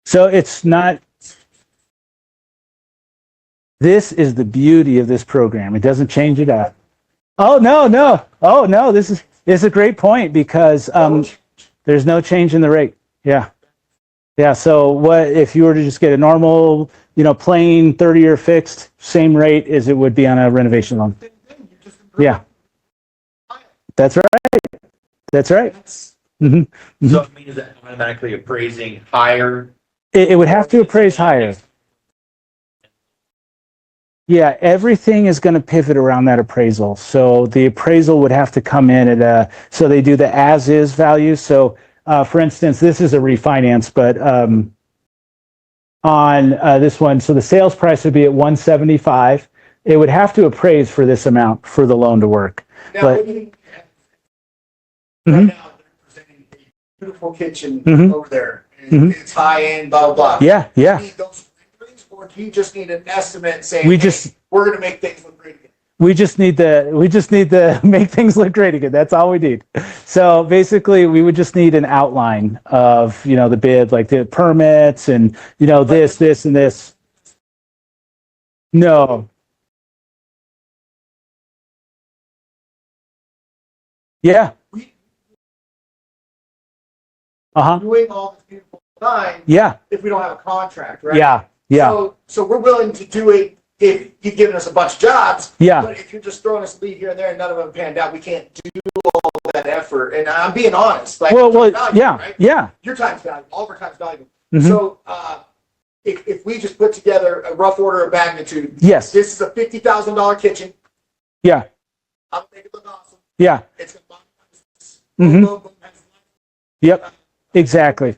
S2: So it's not. This is the beauty of this program. It doesn't change it up. Oh no. Oh no. This is a great point because there's no change in the rate. Yeah. So what if you were to just get a normal, plain 30-year fixed, same rate as it would be on a renovation loan? Yeah. That's right. Mm-hmm.
S6: So it means that automatically appraising higher.
S2: It would have to appraise higher. Yeah, everything is going to pivot around that appraisal. So the appraisal would have to come in at so they do the as is value. So for instance, this is a refinance, but on this one, so the sales price would be at 175. It would have to appraise for this amount for the loan to work.
S3: Now,
S2: But-
S3: what do you think?
S2: Mhm.
S3: Right now, they're presenting a beautiful kitchen
S2: Mhm.
S3: over there. And
S2: Mhm.
S3: It's high end, blah, blah, blah.
S2: Yeah, yeah.
S3: Do you need those renderings, or do you just need an estimate saying,
S2: We
S3: hey,
S2: just-
S3: we're going to make things look great again?
S2: We just need to make things look great again. That's all we need. So basically, we would just need an outline of, the bid, like the permits and, this, and this. No. Yeah. Uh-huh.
S3: Doing all this beautiful design
S2: Yeah.
S3: if we don't have a contract, right?
S2: Yeah. Yeah.
S3: So we're willing to do it if you've given us a bunch of jobs.
S2: Yeah.
S3: But if you're just throwing us a lead here and there and none of them panned out, we can't do all that effort. And I'm being honest. Like,
S2: Well,
S3: value,
S2: yeah.
S3: right?
S2: Yeah.
S3: Your time's valuable. All of our time's valuable.
S2: Mhm.
S3: So if we just put together a rough order of magnitude,
S2: Yes.
S3: this is a $50,000 kitchen.
S2: Yeah.
S3: I'm gonna make it look awesome.
S2: Yeah.
S3: It's gonna boom,
S2: Mhm.
S3: boom, boom, has
S2: Yep. Exactly.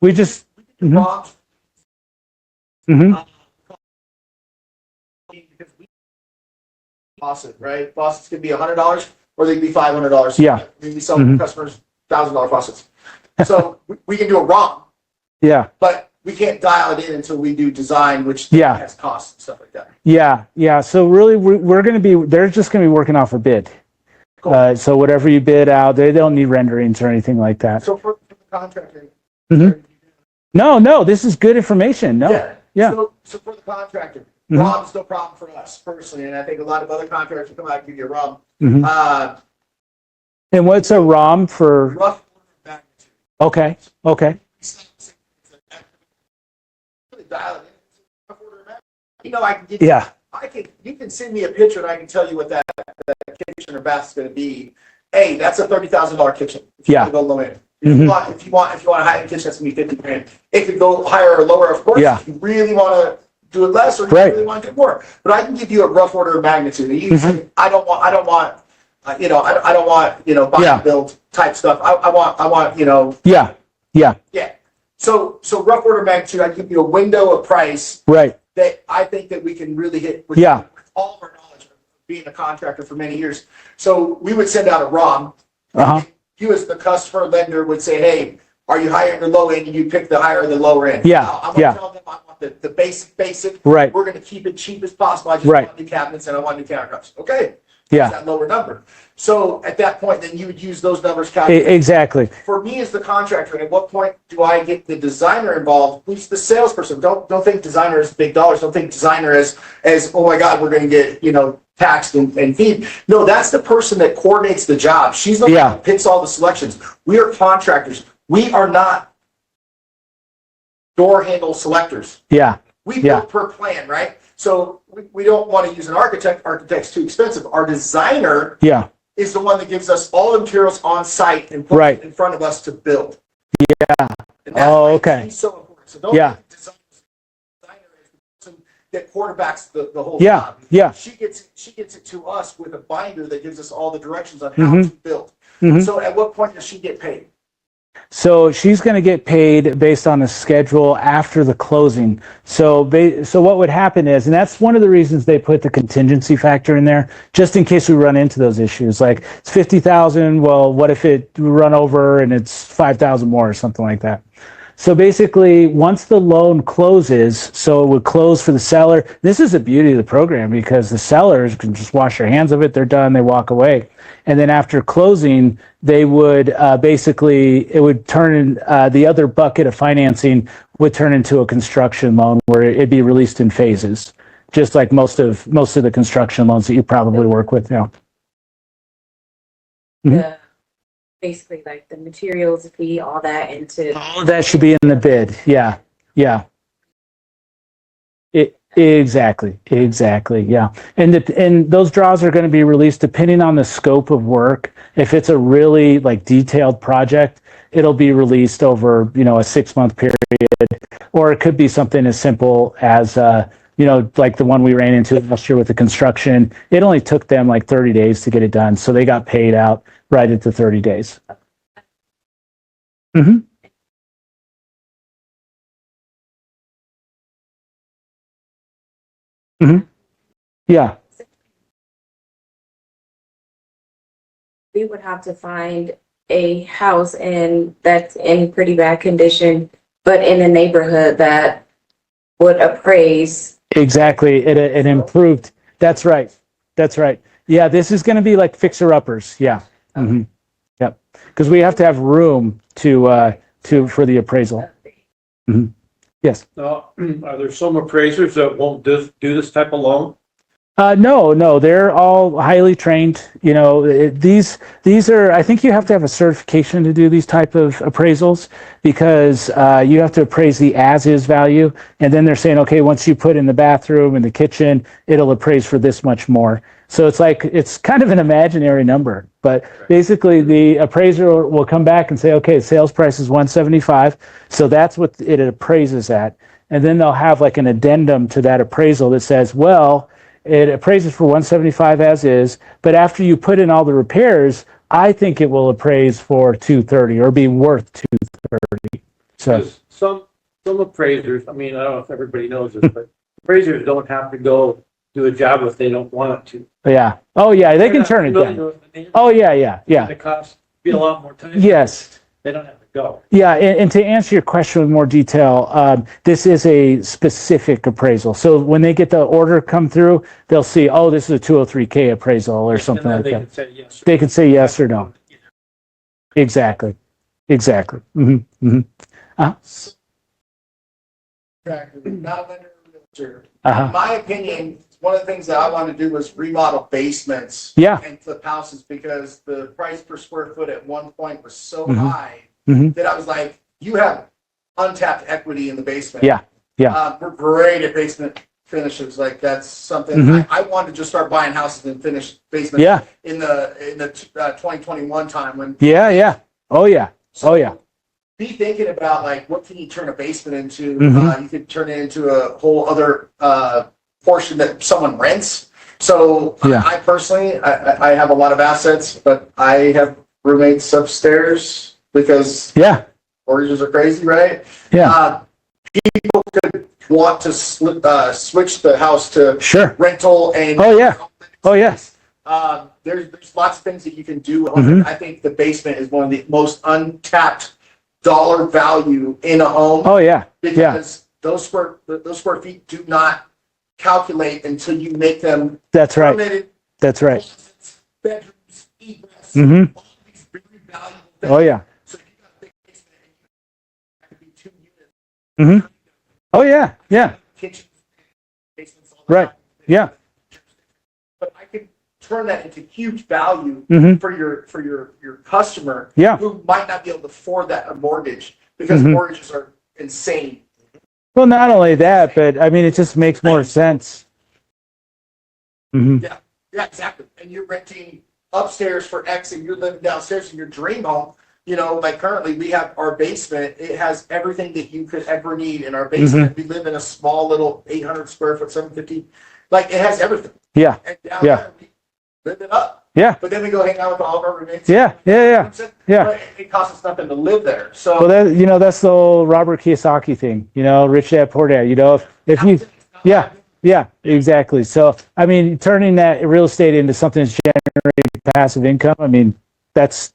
S2: We just. Mhm.
S3: wrong.
S2: Mhm.
S3: Because we faucet, right? Faucets could be $100 or they could be $500.
S2: Yeah.
S3: We sell
S2: Mhm.
S3: customers $1,000 faucets. So we can do it wrong,
S2: Yeah.
S3: but we can't dial it in until we do design, which
S2: Yeah.
S3: has costs and stuff like that.
S2: Yeah. Yeah. So really, we're going to be. They're just going to be working off a bid.
S3: Cool.
S2: So whatever you bid out, they don't need renderings or anything like that.
S3: So for the contractor,
S2: Mhm. No, this is good information. No. Yeah.
S3: So for the contractor,
S2: Mhm.
S3: ROM's no problem for us personally, and I think a lot of other contractors come out and give you a ROM.
S2: Mhm. And what's a ROM for?
S3: Rough order of magnitude.
S2: Okay. Okay.
S3: Really dial it in. Rough order of magnitude. I can give you.
S2: Yeah.
S3: You can send me a picture and I can tell you what that kitchen or bath is going to be. Hey, that's a $30,000 kitchen. If you
S2: Yeah.
S3: want to go low end.
S2: Mhm.
S3: If you want a high end kitchen, that's going to be 50 grand. It could go higher or lower, of course.
S2: Yeah.
S3: If you really want to do it less, or you
S2: Right.
S3: really want to do more. But I can give you a rough order of magnitude. And you can say, I don't want, buy
S2: Yeah.
S3: and build type stuff. I want,
S2: Yeah. Yeah.
S3: yeah. So rough order of magnitude, I give you a window of price
S2: Right.
S3: that I think that we can really hit with,
S2: Yeah.
S3: with all of our knowledge of being a contractor for many years. So we would send out a ROM.
S2: Uh-huh.
S3: You as the customer lender would say, hey, are you higher or low end? And you pick the higher or the lower end.
S2: Yeah,
S3: I'm going
S2: yeah.
S3: to tell them I want the basic.
S2: Right.
S3: We're going to keep it cheap as possible. I just
S2: Right.
S3: want new cabinets and I want new countertops. Okay.
S2: Yeah.
S3: That lower number. So at that point, then you would use those numbers calculated.
S2: Exactly.
S3: For me as the contractor, at what point do I get the designer involved? Who's the salesperson? Don't think designer is big dollars. Don't think designer as oh my God, we're going to get taxed and feed. No, that's the person that coordinates the job. She's the one
S2: Yeah.
S3: that picks all the selections. We are contractors. We are not door handle selectors.
S2: Yeah.
S3: We
S2: Yeah.
S3: build per plan, right? So we don't want to use an architect. Architect's too expensive. Our designer
S2: Yeah.
S3: is the one that gives us all the materials on site and puts
S2: Right.
S3: it in front of us to build.
S2: Yeah.
S3: And that's
S2: Oh,
S3: why
S2: okay.
S3: he's so important. So don't
S2: Yeah.
S3: think designer is the person that quarterbacks the whole
S2: Yeah.
S3: job.
S2: Yeah.
S3: She gets it to us with a binder that gives us all the directions on how
S2: Mhm.
S3: to build.
S2: Mhm.
S3: So at what point does she get paid?
S2: So she's going to get paid based on a schedule after the closing. So what would happen is, and that's one of the reasons they put the contingency factor in there, just in case we run into those issues. Like it's 50,000. Well, what if it run over and it's 5,000 more or something like that? So basically, once the loan closes, so it would close for the seller. This is the beauty of the program because the sellers can just wash their hands of it. They're done. They walk away. And then after closing, they would it would turn in the other bucket of financing would turn into a construction loan where it'd be released in phases, just like most of the construction loans that you probably work with now.
S7: Basically like the materials fee, all that into.
S2: All of that should be in the bid. Yeah. Yeah. Exactly. Yeah. And those draws are going to be released depending on the scope of work. If it's a really like detailed project, it'll be released over, a 6-month period, or it could be something as simple as, you know, like the one we ran into last year with the construction, it only took them like 30 days to get it done. So they got paid out right at the 30 days. Mm-hmm. Mm-hmm. Yeah.
S7: We would have to find a house that's in pretty bad condition, but in a neighborhood that would appraise.
S2: Exactly. It improved. That's right. That's right. Yeah, this is going to be like fixer-uppers. Yeah. Mm-hmm. Yep. Because we have to have room to for the appraisal. Mm-hmm. Yes.
S4: Now, are there some appraisers that won't do this type of loan?
S2: No, they're all highly trained. You know, these are, I think you have to have a certification to do these type of appraisals because you have to appraise the as-is value. And then they're saying, okay, once you put in the bathroom and the kitchen, it'll appraise for this much more. So it's like, it's kind of an imaginary number, but basically the appraiser will come back and say, okay, sales price is 175. So that's what it appraises at. And then they'll have like an addendum to that appraisal that says, well, it appraises for 175 as is, but after you put in all the repairs, I think it will appraise for 230 or be worth 230. So
S4: Because some appraisers, I mean, I don't know if everybody knows this, but appraisers don't have to go do a job if they don't want it to.
S2: yeah. Oh yeah, they can turn it down. Oh yeah.
S4: The cost be a lot more time.
S2: Yes.
S4: They don't have to go.
S2: Yeah, and to answer your question with more detail, this is a specific appraisal. So when they get the order come through, they'll see, oh, this is a 203K appraisal or something like
S4: They
S2: that.
S4: can say yes.
S2: They can say yes or no. Exactly. Mm-hmm. Mm-hmm.
S3: Not a lender, realtor.
S2: Uh-huh.
S3: In my opinion, one of the things that I want to do was remodel basements
S2: Yeah.
S3: and flip houses because the price per square foot at one point was so
S2: Mhm.
S3: high
S2: Mhm.
S3: that I was like, you have untapped equity in the basement.
S2: Yeah. Yeah.
S3: We're great at basement finishes. Like that's something
S2: Mhm.
S3: I wanted to just start buying houses and finish basements
S2: Yeah.
S3: in the 2021 time when.
S2: Yeah. Oh yeah.
S3: So
S2: Oh yeah.
S3: Be thinking about like what can you turn a basement into?
S2: Mhm.
S3: You could turn it into a whole other portion that someone rents. So
S2: Yeah.
S3: I personally, I have a lot of assets, but I have roommates upstairs because
S2: Yeah.
S3: mortgages are crazy, right?
S2: Yeah.
S3: People could want to switch the house to
S2: Sure.
S3: rental and.
S2: Oh yeah. Oh yes.
S3: There's lots of things that you can do.
S2: Mhm.
S3: I think the basement is one of the most untapped dollar value in a home.
S2: Oh yeah. Yeah.
S3: Because those square feet do not calculate until you make them
S2: That's right.
S3: permitted
S2: That's right.
S3: closets, bedrooms, egress,
S2: Mhm.
S3: all these very valuable things.
S2: Oh yeah.
S3: So if you got a big basement and you have to be 2 units.
S2: Mhm. Oh yeah. Yeah.
S3: Kitchen, basements, all that.
S2: Right. Yeah.
S3: But I could turn that into huge value
S2: Mhm.
S3: for your customer
S2: Yeah.
S3: who might not be able to afford that a mortgage because
S2: Mhm.
S3: mortgages are insane.
S2: Well, not only that, but I mean, it just makes more sense. Mm-hmm.
S3: Yeah, exactly. And you're renting upstairs for X and you're living downstairs in your dream home. You know, like currently we have our basement. It has everything that you could ever need in our basement. We live in a small little 800 square foot, 750. Like it has everything.
S2: Yeah.
S3: And down
S2: Yeah.
S3: there we live it up.
S2: Yeah.
S3: But then we go hang out with all of our roommates.
S2: Yeah. Yeah.
S3: But it costs us nothing to live there. So
S2: Well, that's the old Robert Kiyosaki thing, rich dad, poor dad, if you, yeah, exactly. So, I mean, turning that real estate into something that's generating passive income, I mean, that's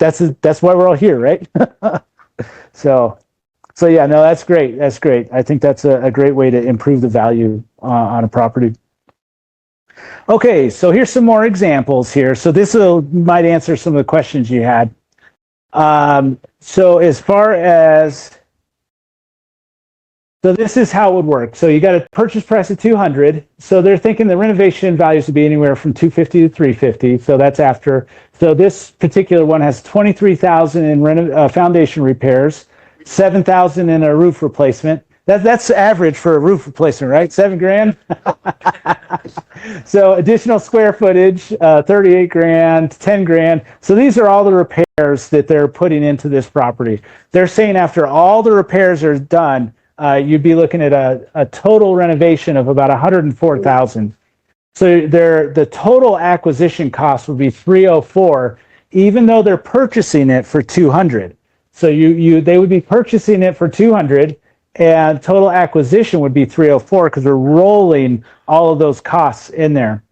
S2: why we're all here, right? So yeah, no, that's great. That's great. I think that's a great way to improve the value on a property. Okay, so here's some more examples here. So this might answer some of the questions you had. So as far as, so this is how it would work. So you got a purchase price of 200. So they're thinking the renovation values would be anywhere from 250 to 350. So that's after. So this particular one has 23,000 in foundation repairs, 7,000 in a roof replacement. That's average for a roof replacement, right? $7,000. So additional square footage, 38 grand, 10 grand. So these are all the repairs that they're putting into this property. They're saying after all the repairs are done, you'd be looking at a total renovation of about 104,000. So the total acquisition cost would be 304, even though they're purchasing it for 200. So they would be purchasing it for 200, and total acquisition would be 304 because we're rolling all of those costs in there.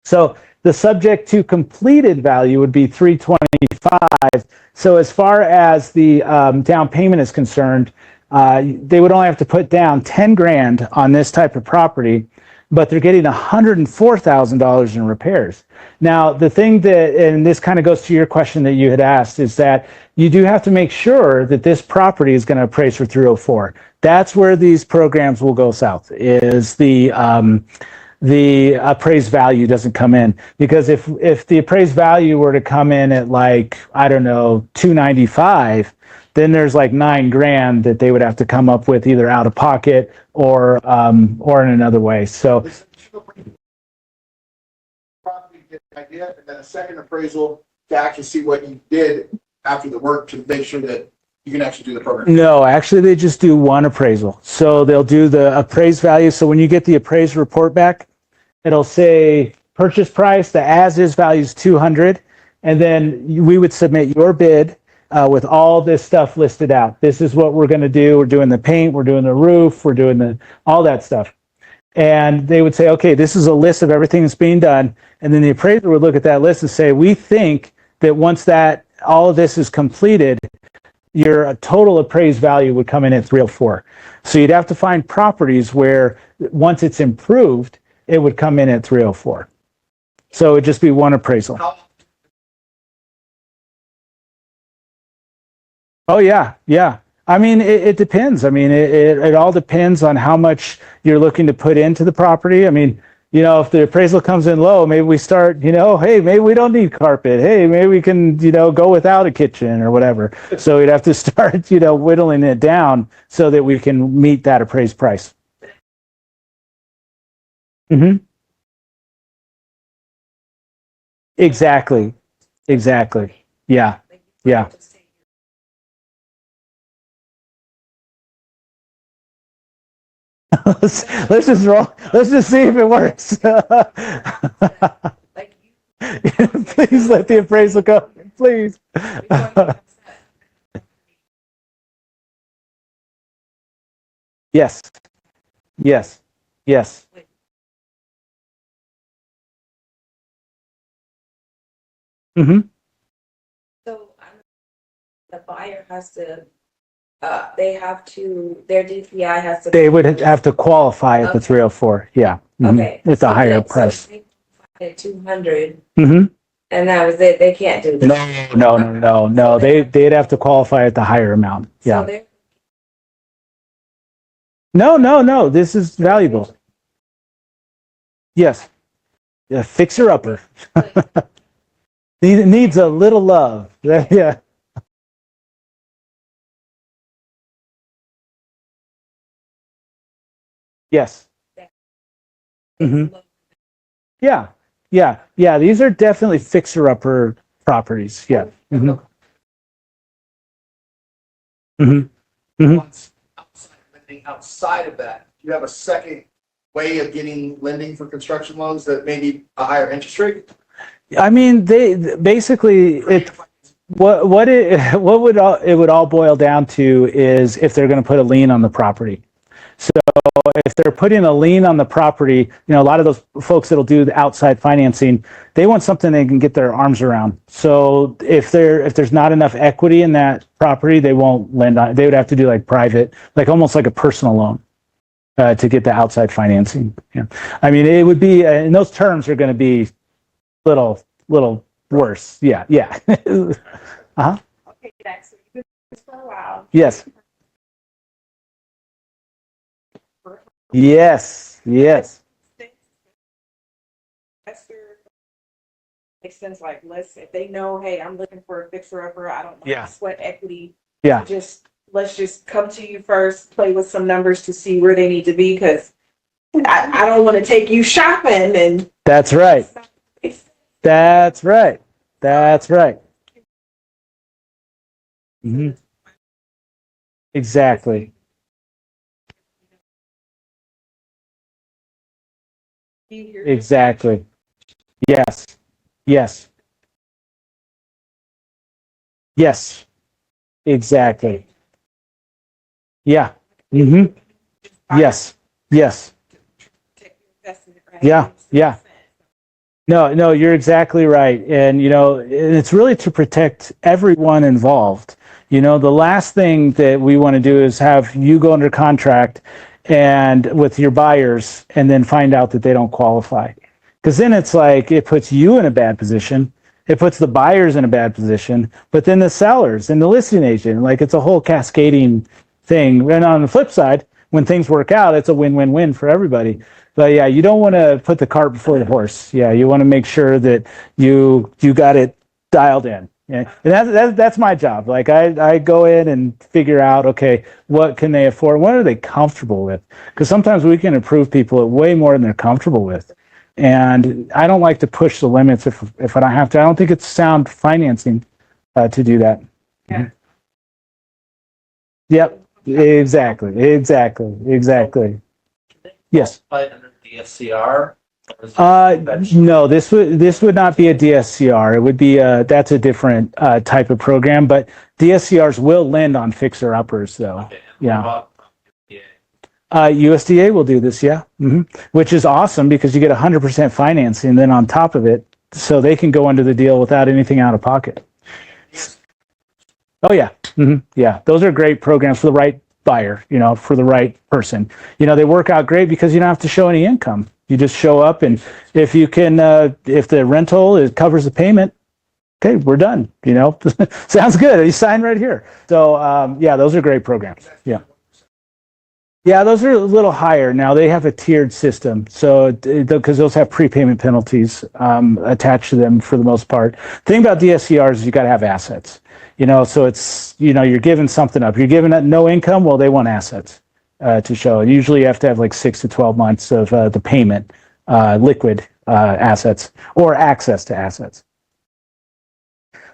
S2: So the subject to completed value would be 325. So as far as the down payment is concerned, they would only have to put down 10 grand on this type of property, but they're getting $104,000 in repairs. Now, the thing that, and this kind of goes to your question that you had asked, is that you do have to make sure that this property is going to appraise for 304. That's where these programs will go south, is the appraised value doesn't come in. Because if the appraised value were to come in at like, I don't know, 295, then there's like 9 grand that they would have to come up with either out of pocket or in another way. So
S3: Property, get the idea, and then a second appraisal to actually see what you did after the work to make sure that you can actually do the program.
S2: no, actually they just do one appraisal. So they'll do the appraised value. So when you get the appraised report back, it'll say purchase price, the as-is value is 200, and then we would submit your bid with all this stuff listed out. This is what we're going to do. We're doing the paint, we're doing the roof, we're doing all that stuff. And they would say, okay, this is a list of everything that's being done. And then the appraiser would look at that list and say, we think that once all of this is completed, your total appraised value would come in at 304. So you'd have to find properties where once it's improved, it would come in at 304. So it would just be one appraisal. Oh yeah, yeah. I mean, it depends. I mean, it all depends on how much you're looking to put into the property. I mean, if the appraisal comes in low, maybe we start, hey, maybe we don't need carpet. Hey, maybe we can, go without a kitchen or whatever. So we'd have to start, whittling it down so that we can meet that appraised price. Mm-hmm. Exactly. Exactly. Yeah. Yeah. let's just roll. Let's just see if it works. Please let the appraisal go. Please. Yes. Yes. Yes. Mm-hmm.
S7: So the buyer has to, their DTI has to.
S2: They would have to qualify at the 304. Yeah. Mm-hmm.
S7: Okay.
S2: It's a higher price.
S7: At 200.
S2: Mm-hmm.
S7: And that was it. They can't do that.
S2: No. They'd have to qualify at the higher amount. Yeah.
S7: So
S2: No. This is valuable. Yes. Yeah, fixer upper. Needs a little love. Yeah. Yes. Mm-hmm. Yeah. These are definitely fixer upper properties. Yeah. Mm-hmm. Mm-hmm. Mm-hmm.
S3: Outside of that, do you have a second way of getting lending for construction loans that may need a higher interest rate?
S2: I mean, they basically it would all boil down to is if they're going to put a lien on the property. So if they're putting a lien on the property, a lot of those folks that'll do the outside financing, they want something they can get their arms around. So if there's not enough equity in that property, they won't lend on. They would have to do like private, like almost like a personal loan to get the outside financing. Yeah, I mean, it would be, and those terms are going to be little worse. Yeah. Uh-huh.
S5: Okay, Jack, so you've been doing this for a while.
S2: Yes.
S5: Makes sense, like, if they know, hey, I'm looking for a fixer-upper, I don't want
S2: Yeah.
S5: to sweat equity.
S2: Yeah.
S5: Let's just come to you first, play with some numbers to see where they need to be, because I don't want to take you shopping and.
S2: That's right. That's right. Mm-hmm. Exactly. Exactly. Yes. Yes. Yes. Exactly. Yeah. Mm-hmm. Yes. Yes. Yeah. Yeah. No, no, you're exactly right. And, it's really to protect everyone involved. The last thing that we want to do is have you go under contract and with your buyers and then find out that they don't qualify. Because then it's like it puts you in a bad position. It puts the buyers in a bad position, but then the sellers and the listing agent, like it's a whole cascading thing. And on the flip side, when things work out, it's a win-win-win for everybody. But yeah, you don't want to put the cart before the horse. Yeah, you want to make sure that you got it dialed in. Yeah, and that's my job. Like I go in and figure out, okay, what can they afford? What are they comfortable with? Because sometimes we can approve people at way more than they're comfortable with. And I don't like to push the limits if I don't have to. I don't think it's sound financing to do that.
S5: Yeah.
S2: Yep. Exactly. Yes.
S6: Under DSCR?
S2: No, this would not be a DSCR. It would be that's a different type of program, but DSCRs will lend on fixer uppers though.
S6: Okay.
S2: Yeah. USDA will do this, yeah. Which is awesome because you get 100% financing then on top of it, so they can go under the deal without anything out of pocket. Oh yeah. Yeah, those are great programs for the right buyer, for the right person. They work out great because you don't have to show any income. You just show up, and if you can, if the rental covers the payment, okay, we're done. Sounds good. You sign right here. So yeah, those are great programs. Yeah. Yeah, those are a little higher. Now they have a tiered system, so because those have prepayment penalties attached to them for the most part. The thing about DSCRs is you got to have assets. So it's you're giving something up. You're giving no income. Well, they want assets to show. And usually you have to have like 6 to 12 months of the payment, liquid assets or access to assets.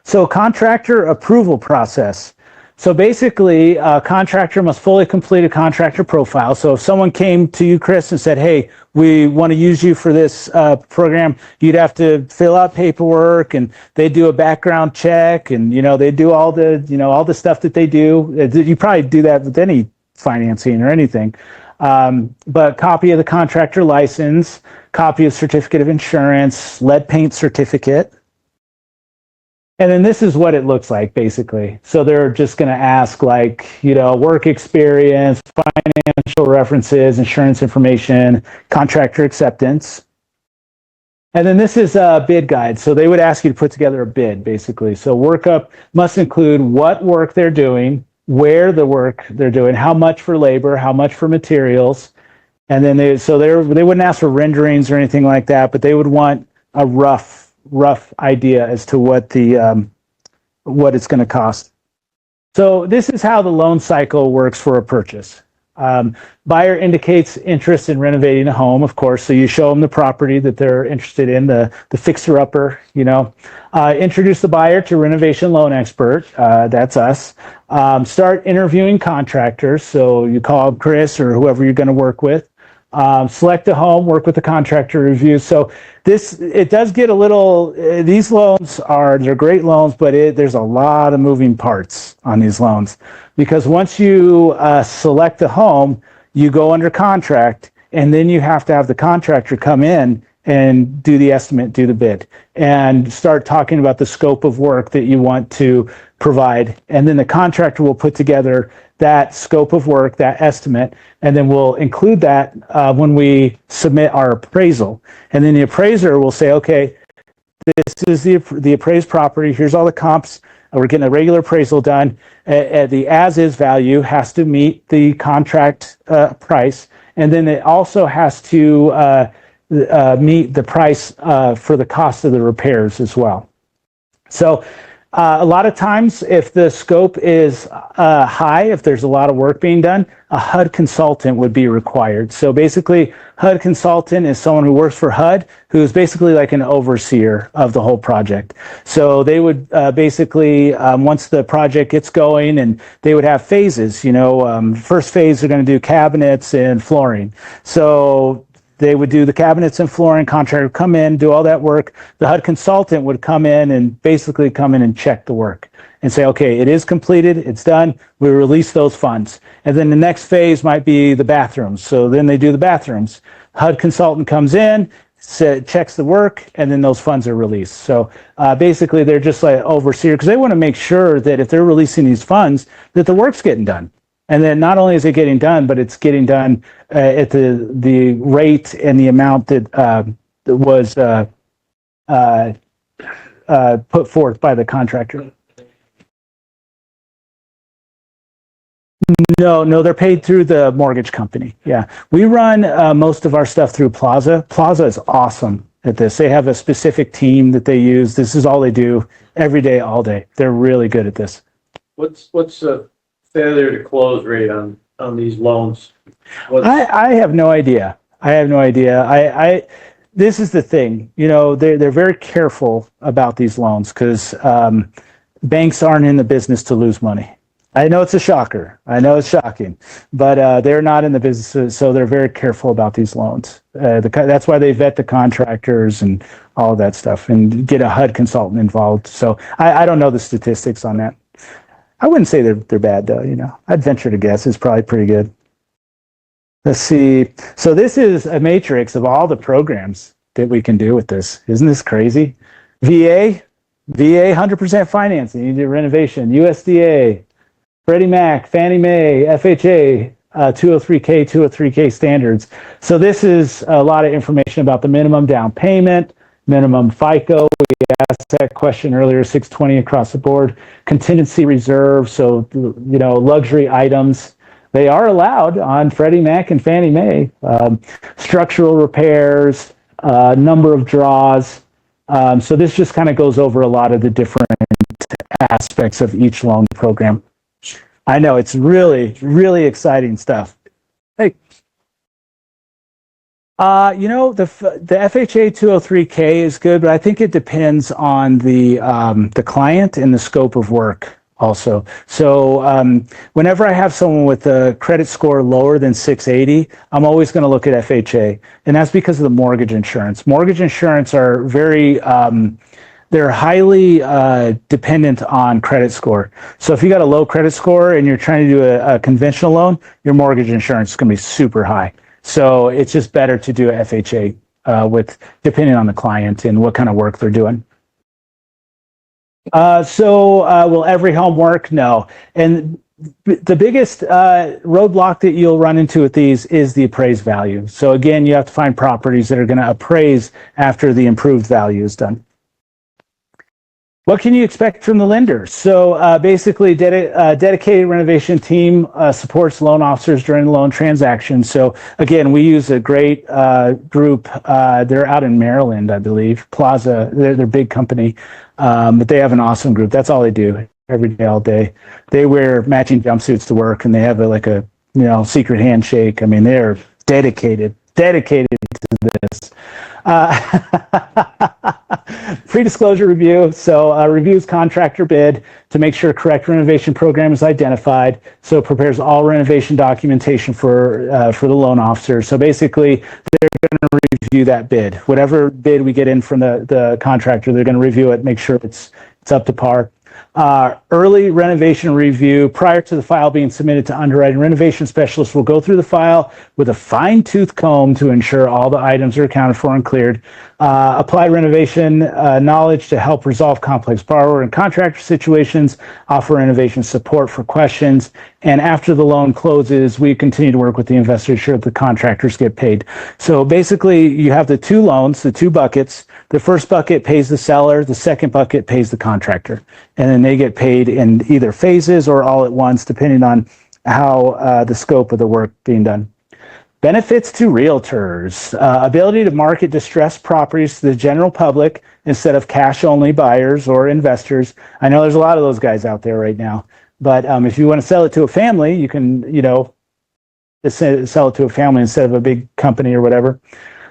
S2: So contractor approval process. So basically, a contractor must fully complete a contractor profile. So if someone came to you, Chris, and said, hey, we want to use you for this program, you'd have to fill out paperwork, and they do a background check, and, they do all the stuff that they do. You probably do that with any financing or anything. But copy of the contractor license, copy of certificate of insurance, lead paint certificate. And then this is what it looks like, basically. So they're just going to ask, like, work experience, financial references, insurance information, contractor acceptance. And then this is a bid guide. So they would ask you to put together a bid, basically. So workup must include what work they're doing, where the work they're doing, how much for labor, how much for materials. And then they wouldn't ask for renderings or anything like that, but they would want a rough idea as to what it's going to cost. So this is how the loan cycle works for a purchase. Buyer indicates interest in renovating a home, of course. So you show them the property that they're interested in, the fixer-upper. Introduce the buyer to renovation loan expert. That's us. Start interviewing contractors. So you call Chris or whoever you're going to work with. Select a home, work with the contractor review. So it does get a little, these loans they're great loans, but there's a lot of moving parts on these loans because once you select the home, you go under contract, and then you have to have the contractor come in and do the estimate, do the bid, and start talking about the scope of work that you want to provide. And then the contractor will put together that scope of work, that estimate, and then we'll include that when we submit our appraisal. And then the appraiser will say, okay, this is the appraised property. Here's all the comps. We're getting a regular appraisal done. The as-is value has to meet the contract price, and then it also has to meet the price for the cost of the repairs as well. So a lot of times, if the scope is high, if there's a lot of work being done, a HUD consultant would be required. So basically, HUD consultant is someone who works for HUD, who's basically like an overseer of the whole project. So they would basically, once the project gets going, and they would have phases. First phase, they're going to do cabinets and flooring. So They would do the cabinets and flooring. Contractor would come in, do all that work. The HUD consultant would come in and basically come in and check the work and say, okay, it is completed, it's done, we release those funds. And then the next phase might be the bathrooms. So then they do the bathrooms. HUD consultant comes in, checks the work, and then those funds are released. So basically they're just like overseer, because they want to make sure that if they're releasing these funds, that the work's getting done. And then not only is it getting done, but it's getting done at the rate and the amount that was put forth by the contractor. No, they're paid through the mortgage company. Yeah, we run most of our stuff through Plaza. Plaza is awesome at this. They have a specific team that they use. This is all they do every day, all day. They're really good at this.
S4: What's the failure to close rate on these loans?
S2: I have no idea. I this is the thing. You know, they're very careful about these loans because banks aren't in the business to lose money. I know it's a shocker. I know it's shocking, but they're not in the business, so they're very careful about these loans. That's why they vet the contractors and all of that stuff and get a HUD consultant involved. So I don't know the statistics on that. I wouldn't say they're bad though. You know, I'd venture to guess it's probably pretty good. Let's see. So this is a matrix of all the programs that we can do with this. Isn't this crazy? VA 100% financing. You do renovation. USDA. Freddie Mac, Fannie Mae, FHA, 203K, 203K standards. So this is a lot of information about the minimum down payment, minimum FICO. We asked that question earlier, 620 across the board. Contingency reserve, so, you know, luxury items. They are allowed on Freddie Mac and Fannie Mae. Structural repairs, number of draws. So this just kind of goes over a lot of the different aspects of each loan program. I know it's really, really exciting stuff. Hey, you know, the FHA 203K is good, but I think it depends on the client and the scope of work also. So whenever I have someone with a credit score lower than 680, I'm always going to look at FHA, and that's because of the mortgage insurance. Mortgage insurance are very they're highly dependent on credit score. So if you got a low credit score and you're trying to do a conventional loan, your mortgage insurance is going to be super high. So it's just better to do a FHA depending on the client and what kind of work they're doing. Will every home work? No. And the biggest roadblock that you'll run into with these is the appraised value. So again, you have to find properties that are going to appraise after the improved value is done. What can you expect from the lender? So basically, dedicated renovation team supports loan officers during the loan transaction. So again, we use a great group. They're out in Maryland, I believe. Plaza, they're a big company, but they have an awesome group. That's all they do every day, all day. They wear matching jumpsuits to work, and they have a secret handshake. I mean, they're dedicated to this. Pre-disclosure review. So reviews contractor bid to make sure correct renovation program is identified. So prepares all renovation documentation for the loan officer. So basically, they're going to review that bid. Whatever bid we get in from the contractor, they're going to review it, make sure it's up to par. Early renovation review prior to the file being submitted to underwriting. Renovation specialists will go through the file with a fine-tooth comb to ensure all the items are accounted for and cleared. Apply renovation knowledge to help resolve complex borrower and contractor situations. Offer renovation support for questions. And after the loan closes, we continue to work with the investor to ensure that the contractors get paid. So basically, you have the two loans, the two buckets. The first bucket pays the seller. The second bucket pays the contractor. And then they get paid in either phases or all at once, depending on how the scope of the work being done. Benefits to realtors. Ability to market distressed properties to the general public instead of cash-only buyers or investors. I know there's a lot of those guys out there right now. But if you want to sell it to a family, you can, sell it to a family instead of a big company or whatever.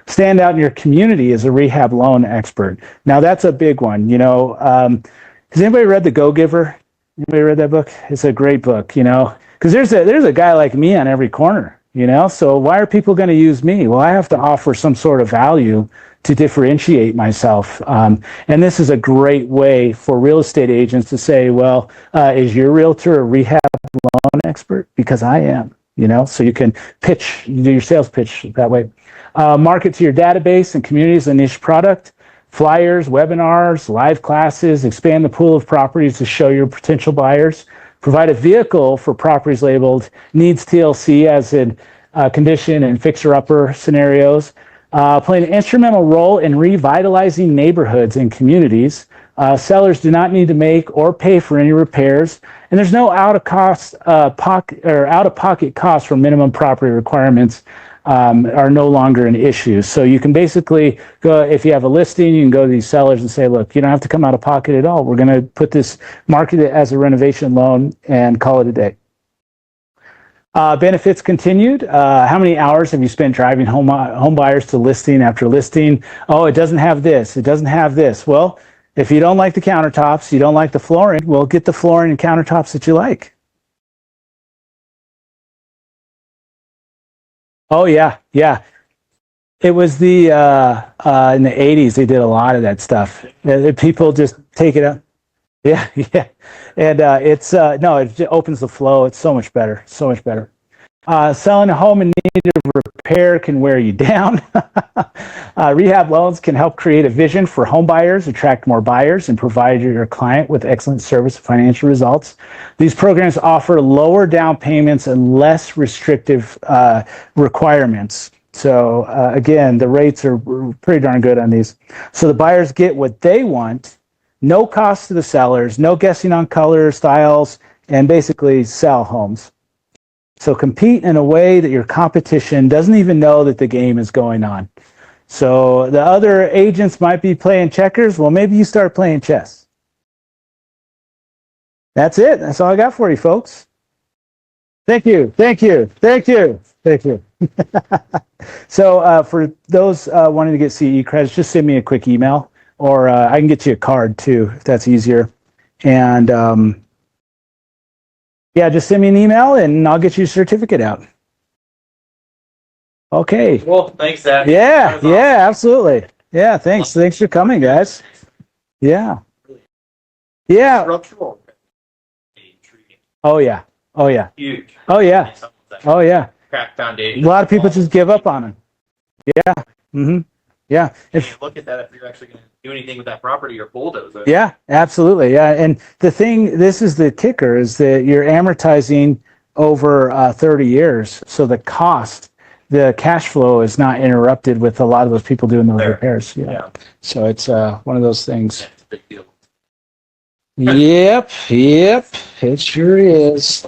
S2: Stand out in your community as a rehab loan expert. Now, that's a big one. Has anybody read The Go-Giver? Anybody read that book? It's a great book, because there's a guy like me on every corner. you know? So why are people going to use me? Well, I have to offer some sort of value to differentiate myself. And this is a great way for real estate agents to say, well, is your realtor a rehab loan expert? Because I am, you know, so you can pitch, you do your sales pitch that way. Market to your database and communities a niche product, flyers, webinars, live classes, expand the pool of properties to show your potential buyers, provide a vehicle for properties labeled needs TLC as in condition and fixer-upper scenarios, play an instrumental role in revitalizing neighborhoods and communities. Sellers do not need to make or pay for any repairs, and there's no out-of-pocket costs for minimum property requirements are no longer an issue. So you can basically go, if you have a listing, you can go to these sellers and say, look, you don't have to come out of pocket at all. We're going to put this, market it as a renovation loan and call it a day. Benefits continued. How many hours have you spent driving home buyers to listing after listing? Oh, it doesn't have this. It doesn't have this. Well, if you don't like the countertops, you don't like the flooring, well, get the flooring and countertops that you like. Oh, yeah, yeah. It was the, in the 80s, they did a lot of that stuff. People just take it up. Yeah, yeah. And it's, no, it opens the flow. It's so much better, so much better. Selling a home in need of repair can wear you down. Rehab loans can help create a vision for home buyers, attract more buyers, and provide your client with excellent service and financial results. These programs offer lower down payments and less restrictive requirements. So again, the rates are pretty darn good on these. So the buyers get what they want, no cost to the sellers, no guessing on colors, styles, and basically sell homes. So compete in a way that your competition doesn't even know that the game is going on. So the other agents might be playing checkers. Well, maybe you start playing chess. That's it. That's all I got for you, folks. Thank you. Thank you. Thank you. Thank you. So for those wanting to get CE credits, just send me a quick email, or I can get you a card too, if that's easier. And yeah, just send me an email and I'll get you a certificate out. Okay.
S6: Well, thanks, Zach.
S2: Yeah, yeah, absolutely. Yeah, thanks. Thanks for coming, guys. Yeah. Yeah.
S6: Structural.
S2: Oh, yeah. Oh, yeah.
S6: Huge.
S2: Oh, yeah. Oh, yeah.
S6: Crack foundation.
S2: A lot of people just give up on them. Yeah. Mm-hmm. Yeah.
S6: If you look at that, if you're actually going to do anything with that property or bulldoze it.
S2: Yeah, absolutely. Yeah. And the thing, this is the kicker, is that you're amortizing over 30 years. So the cost, the cash flow is not interrupted with a lot of those people doing those repairs. Yeah. So it's one of those things.
S6: Yeah, it's a big deal.
S2: Yep. It sure is.